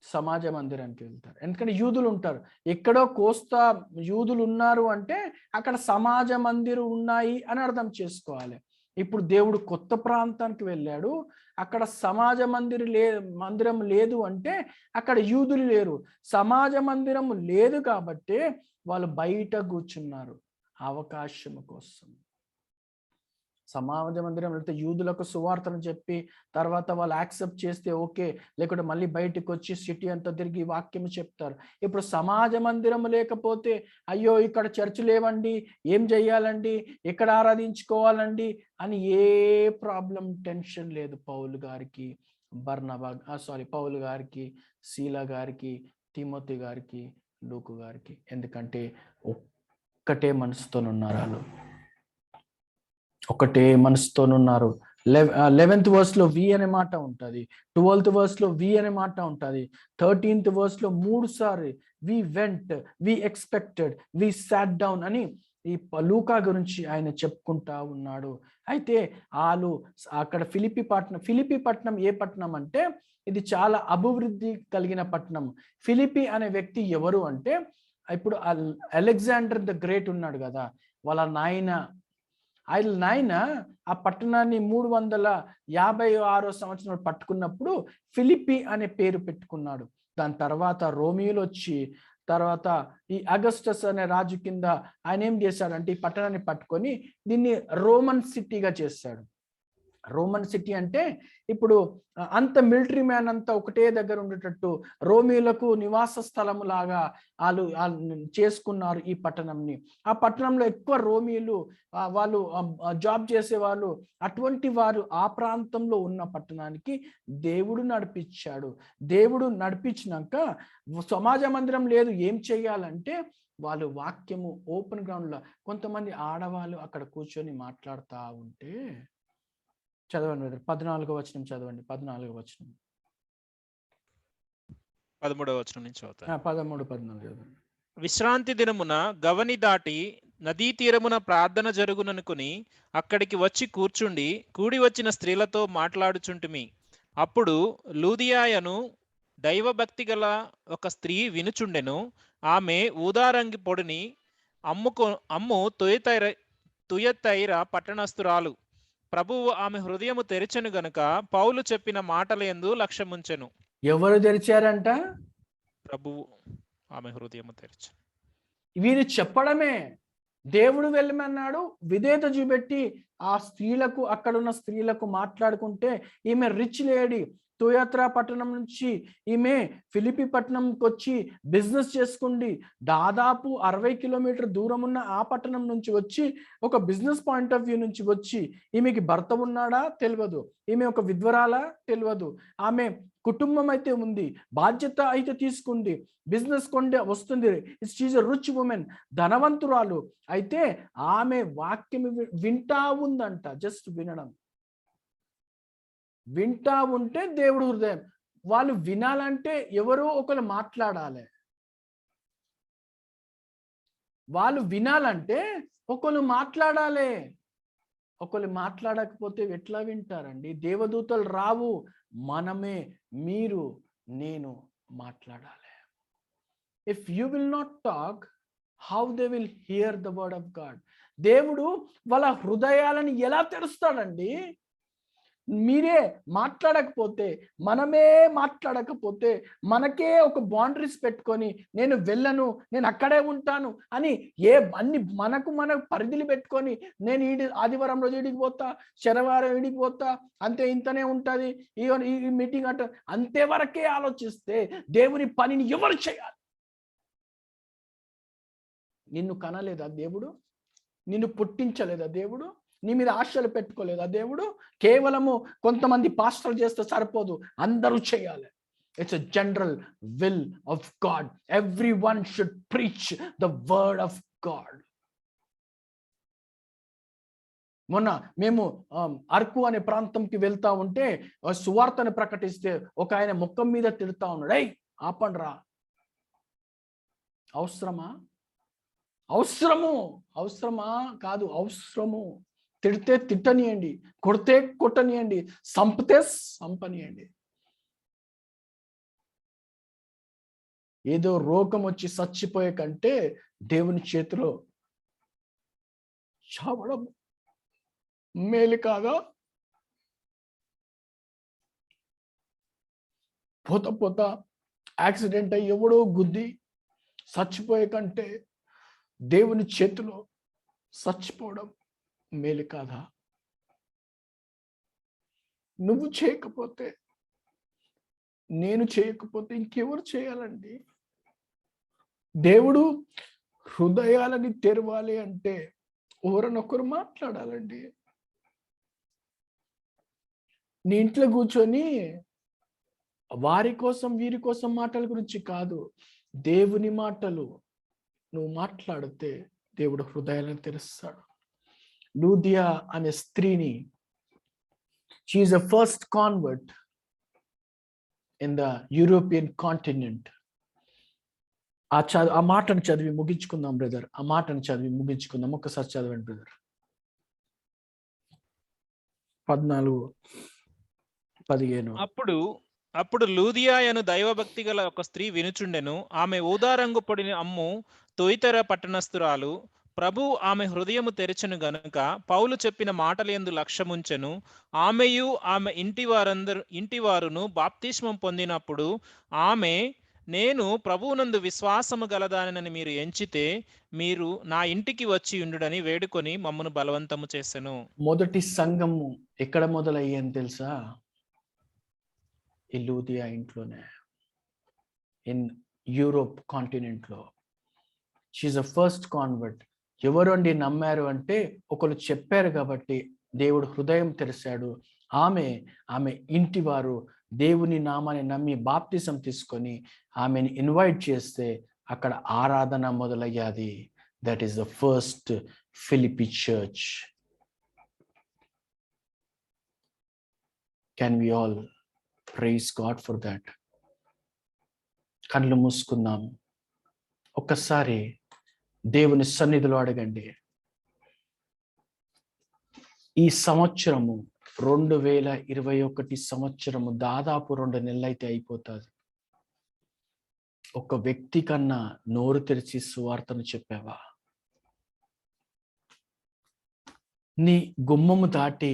సమాజ మందిరానికి వెళ్తారు. ఎందుకంటే యూదులు ఉంటారు. ఎక్కడో కోస్తా యూదులు ఉన్నారు అంటే అక్కడ సమాజ మందిరం ఉన్నాయి అని అర్థం చేసుకోవాలి. ఇప్పుడు దేవుడు కొత్త ప్రాంతానికి వెళ్ళాడు, అక్కడ సమాజ మందిరం లేదు అంటే అక్కడ యూదులు లేరు. సమాజ మందిరం లేదు కాబట్టి వాళ్ళు బయట కూర్చున్నారు అవకాశం కోసం. సమాజ మందిరం వెళ్తే యూదులకు సువార్తను చెప్పి తర్వాత వాళ్ళు యాక్సెప్ట్ చేస్తే ఓకే, లేకుంటే మళ్ళీ బయటకు వచ్చి సిటీ అంతా తిరిగి వాక్యం చెప్తారు. ఇప్పుడు సమాజ మందిరం లేకపోతే అయ్యో ఇక్కడ చర్చ్ లేవండి, ఏం చెయ్యాలండి, ఎక్కడ ఆరాధించుకోవాలండి అని ఏ ప్రాబ్లం టెన్షన్ లేదు పౌలు గారికి, పౌలు గారికి, శీలా గారికి, తిమోతి గారికి, లూకు గారికి. ఎందుకంటే ఒక్కటే మనసుతోనున్నారు వాళ్ళు, ఒకటే మనసుతోనున్నారు. 11th verse వి అనే మాట ఉంటుంది, 12th verse వి అనే మాట ఉంటుంది, 13th verse 3 సార్లు we went, we expected, we sat down అని ఈ లూకా గురించి ఆయన చెప్పుకుంటా ఉన్నాడు. అయితే వాళ్ళు అక్కడ ఫిలిప్పి పట్టణం ఏ పట్టణం అంటే ఇది చాలా అభివృద్ధి కలిగిన పట్టణం. ఫిలిప్పి అనే వ్యక్తి ఎవరు అంటే ఇప్పుడు అలెగ్జాండర్ ద గ్రేట్ ఉన్నాడు కదా, వాళ్ళ నాయన నాయన ఆ పట్టణాన్ని 356 సంవత్సరం పట్టుకున్నప్పుడు ఫిలిప్పి అనే పేరు పెట్టుకున్నాడు. దాని తర్వాత రోమియోలు వచ్చి, తర్వాత ఈ అగస్టస్ అనే రాజు కింద ఆయన ఏం చేశాడంటే ఈ పట్టణాన్ని పట్టుకొని దీన్ని రోమన్ సిటీగా చేశాడు. రోమన్ సిటీ అంటే ఇప్పుడు అంత మిలిటరీ మ్యాన్ అంతా ఒకటే దగ్గర ఉండేటట్టు రోమియోలకు నివాస స్థలము లాగా వాళ్ళు చేసుకున్నారు ఈ పట్టణంని. ఆ పట్టణంలో ఎక్కువ రోమియోలు వాళ్ళు జాబ్ చేసేవాళ్ళు. అటువంటి వారు ఆ ప్రాంతంలో ఉన్న పట్టణానికి దేవుడు నడిపించాడు. దేవుడు నడిపించినాక సమాజ మందిరం లేదు, ఏం చెయ్యాలంటే వాళ్ళు వాక్యము ఓపెన్ గ్రౌండ్లో కొంతమంది ఆడవాళ్ళు అక్కడ కూర్చొని మాట్లాడుతూ ఉంటే, చదవండి 14వ వచనం చదవండి. 14వ వచనం 13వ వచనం నుంచి చదువుతాను. 13, 14 చదవండి. విశ్రాంతి దినమున గవని దాటి నదీ తీరమున ప్రార్థన జరుగుననుకుని అక్కడికి వచ్చి కూర్చుండి కూడి వచ్చిన స్త్రీలతో మాట్లాడుచుంటిమి. అప్పుడు లూదియాయను దైవభక్తి గల ఒక స్త్రీ వినుచుండెను. ఆమె ఊదారంగి పొడిని అమ్ము తుయతైర పట్టణస్థురాలు. ప్రభువు ఆమె హృదయము తెరిచెను గనుక పౌలు చెప్పిన మాటలందు లక్ష్యముంచెను. ఎవరు తెరిచారంట? ప్రభువు ఆమె హృదయము తెరిచెను. వీరు చెప్పడమే. దేవుడు వెళ్ళమన్నాడు, విధేయత చూపెట్టి ఆ స్త్రీలకు, అక్కడున్న స్త్రీలకు మాట్లాడుకుంటే, ఈమె రిచ్ లేడీ తుయత్రా పట్టణం నుంచి ఈమె ఫిలిప్పి పట్టణంకి వచ్చి బిజినెస్ చేసుకుంది. దాదాపు 60 కిలోమీటర్ దూరం ఉన్న ఆ పట్టణం నుంచి వచ్చి, ఒక బిజినెస్ పాయింట్ ఆఫ్ వ్యూ నుంచి వచ్చి, ఈమెకి భర్త ఉన్నాడా తెలియదు, ఈమె ఒక విధ్వరాలా తెలియదు, ఆమె కుటుంబం అయితే ఉంది, బాధ్యత అయితే తీసుకుంది, బిజినెస్ కొండే వస్తుంది, షీఈ్ ఎ రిచ్ ఉమెన్, ధనవంతురాలు. అయితే ఆమె వాక్యం వింటా ఉందంట. జస్ట్ వింటా ఉంటే దేవుడు హృదయం. వాళ్ళు వినాలంటే ఎవరో ఒకరు మాట్లాడాలి. వాళ్ళు వినాలంటే ఒకరు మాట్లాడాలి. ఒకరు మాట్లాడకపోతే ఎట్లా వింటారండి? దేవదూతలు రావు, మనమే, మీరు, నేను మాట్లాడాలి. If you will not talk, how they will here the word of God? దేవుడు వాళ్ళ హృదయాలను ఎలా తెరుస్తాడండి? మీరే మాట్లాడకపోతే, మనమే మాట్లాడకపోతే, మనకే ఒక బౌండరీస్ పెట్టుకొని నేను వెళ్ళను, నేను అక్కడే ఉంటాను అని అన్ని మనకు పరిధిలు పెట్టుకొని, నేను ఆదివారం రోజు ఈడికి పోతా, శనివారం ఈడికి పోతా, అంతే ఇంతనే ఉంటుంది, ఈ మీటింగ్ అంట, అంతే వరకే ఆలోచిస్తే దేవుని పనిని ఎవరు చేయాలి? నిన్ను కనలేదా దేవుడు? నిన్ను పుట్టించలేదా దేవుడు? నీ మీద ఆశలు పెట్టుకోలేదా దేవుడు? కేవలము కొంతమంది పాస్టర్లు చేస్తే సరిపోదు, అందరూ చేయాలి. It's a general will of God. Everyone should preach the word of God. మొన్న మేము అరకు అనే ప్రాంతంకి వెళ్తా ఉంటే సువార్తను ప్రకటిస్తే ఒక ఆయన ముఖం మీద తిడతా ఉన్నాడు, ఏయ్ ఆపండ్రా. అవసరమా కాదు, అవసరము. తిడితే తిట్టనియండి, కొడితే కొట్టనియండి, సంపితే సంపనియండి. ఏదో రోగం వచ్చి చచ్చిపోయే కంటే దేవుని చేతిలో చావడం మేలు కాదా? పోత యాక్సిడెంట్ అయ్యి ఎవడో గుద్ది చచ్చిపోయే కంటే దేవుని చేతిలో చచ్చిపోవడం మేలు కాదా? నువ్వు చేయకపోతే, నేను చేయకపోతే ఇంకెవరు చేయాలండి? దేవుడు హృదయాలని తెరవాలి అంటే ఎవరనొకరు మాట్లాడాలండి. నీ ఇంట్లో కూర్చొని వారి కోసం వీరి కోసం మాటల గురించి కాదు, దేవుని మాటలు నువ్వు మాట్లాడితే దేవుడు హృదయాలను తెరుస్తాడు. లూదియా అనే స్త్రీని, she is the first convert in the European continent. ఆ మాటను చదివి ముగించుకుందాం బ్రదర్. ఆ మాటను చదివి ముగించుకుందాం. ఒక్కసారి చదవండి బ్రదర్. 14-15. అప్పుడు లూదియాయను దైవభక్తి గల ఒక స్త్రీ వినుచుండెను. ఆమె ఊదారంగు పొడిని అమ్ము తొయితెర పట్టణస్థురాలు. ప్రభు ఆమె హృదయము తెరచెను గనుక పౌలు చెప్పిన మాటలందు లక్ష్యముంచెను. ఆమెయు ఆమె ఇంటివారును బాప్తిస్మం పొందినప్పుడు ఆమె, నేను ప్రభువునందు విశ్వాసము గలదానని మీరు ఎంచితే మీరు నా ఇంటికి వచ్చి ఉండుడని వేడుకొని మమ్మను బలవంతము చేసెను. మొదటి సంఘము ఎక్కడ మొదలయ్యేది తెలుసా? ఈ లూదియా ఇంట్లోనే, ఇన్ యూరోప్ కాంటినెంట్ లో. She a first convert. ఎవరు అండి నమ్మారు అంటే ఒకరు చెప్పారు కాబట్టి దేవుడు హృదయం తెరిచాడు. ఆమె ఇంటి వారు దేవుని నామాన్ని నమ్మి బాప్తిసం తీసుకొని ఆమెను ఇన్వైట్ చేస్తే అక్కడ ఆరాధన మొదలయ్యాది. That is the first Philippi church. Can we all praise God for that? కళ్ళు మూసుకుందాం, ఒక్కసారి దేవుని సన్నిధిలో అడగండి. ఈ సంవత్సరము 2021 సంవత్సరము దాదాపు 2 నెలలైతే అయిపోతుంది. ఒక వ్యక్తి కన్నా నోరు తెరిచి సువార్తను చెప్పావా? నీ గుమ్మము దాటి,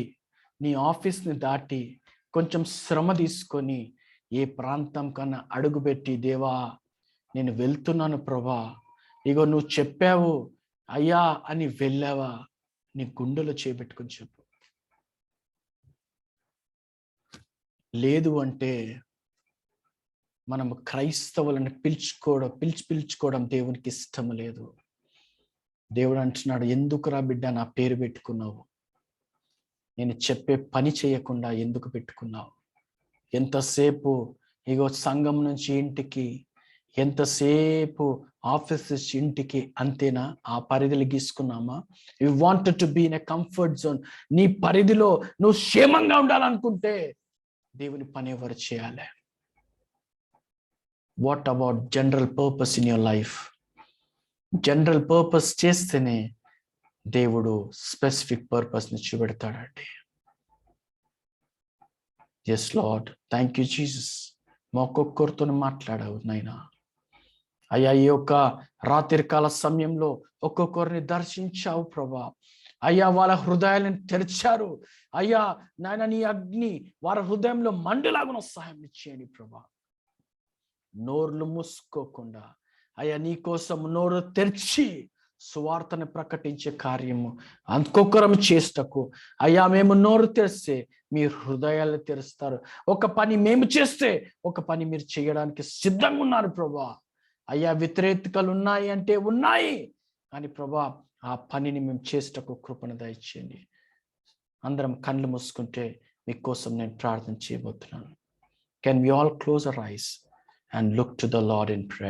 నీ ఆఫీస్ని దాటి కొంచెం శ్రమ తీసుకొని ఏ ప్రాంతం కన్నా అడుగుపెట్టి, దేవా నేను వెళ్తున్నాను ప్రభా, ఇగో నువ్వు చెప్పావు అయ్యా అని వెళ్ళావా? నీ గుండెలో చేపెట్టుకొని చెప్పు. లేదు అంటే మనం క్రైస్తవులను పిలుచుకోవడం దేవునికి ఇష్టం లేదు. దేవుడు అంటున్నాడు, ఎందుకురా బిడ్డ నా పేరు పెట్టుకున్నావు? నేను చెప్పే పని చేయకుండా ఎందుకు పెట్టుకున్నావు? ఎంతసేపు ఇగో సంఘం నుంచి ఇంటికి, ఎంతసేపు ఆఫీస్ నుంచి ఇంటికి, అంతేనా? ఆ పరిధిలో గీసుకున్నామా? You wanted to be in a comfort zone. నీ పరిధిలో నువ్వు క్షేమంగా ఉండాలనుకుంటే దేవుని పని ఎవరు చేయాలి? What about general purpose in your life? General purpose చేస్తేనే దేవుడు స్పెసిఫిక్ పర్పస్ని చూపెడతాడండి. Yes Lord, thank you Jesus. మా ఒక్కొక్కరితో మాట్లాడావు నాయనా. అయ్యా, ఈ యొక్క రాత్రికాల సమయంలో ఒక్కొక్కరిని దర్శించావు ప్రభా. అయ్యా, వాళ్ళ హృదయాలను తెరిచారు. అయ్యా నాయన, నీ అగ్ని వారి హృదయంలో మండులాగున సహాయం ఇచ్చేయండి ప్రభా. నోర్లు మూసుకోకుండా అయ్యా నీ కోసం నోరు తెరిచి సువార్తను ప్రకటించే కార్యము ఇంకొకరం చేస్తకు అయ్యా మేము నోరు తెరిస్తే మీరు హృదయాలు తెరుస్తారు. ఒక పని మేము చేస్తే ఒక పని మీరు చేయడానికి సిద్ధంగా ఉన్నారు ప్రభా. అయ్యా, వ్యతిరేకతలు ఉన్నాయి అంటే ఉన్నాయి, కానీ ప్రభా ఆ పనిని మేము చేస్తకు కృపను దయచేయండి. అందరం కళ్ళు మూసుకుంటే మీకోసం నేను ప్రార్థన చేయబోతున్నాను. Can we all close our eyes and look to the Lord in prayer?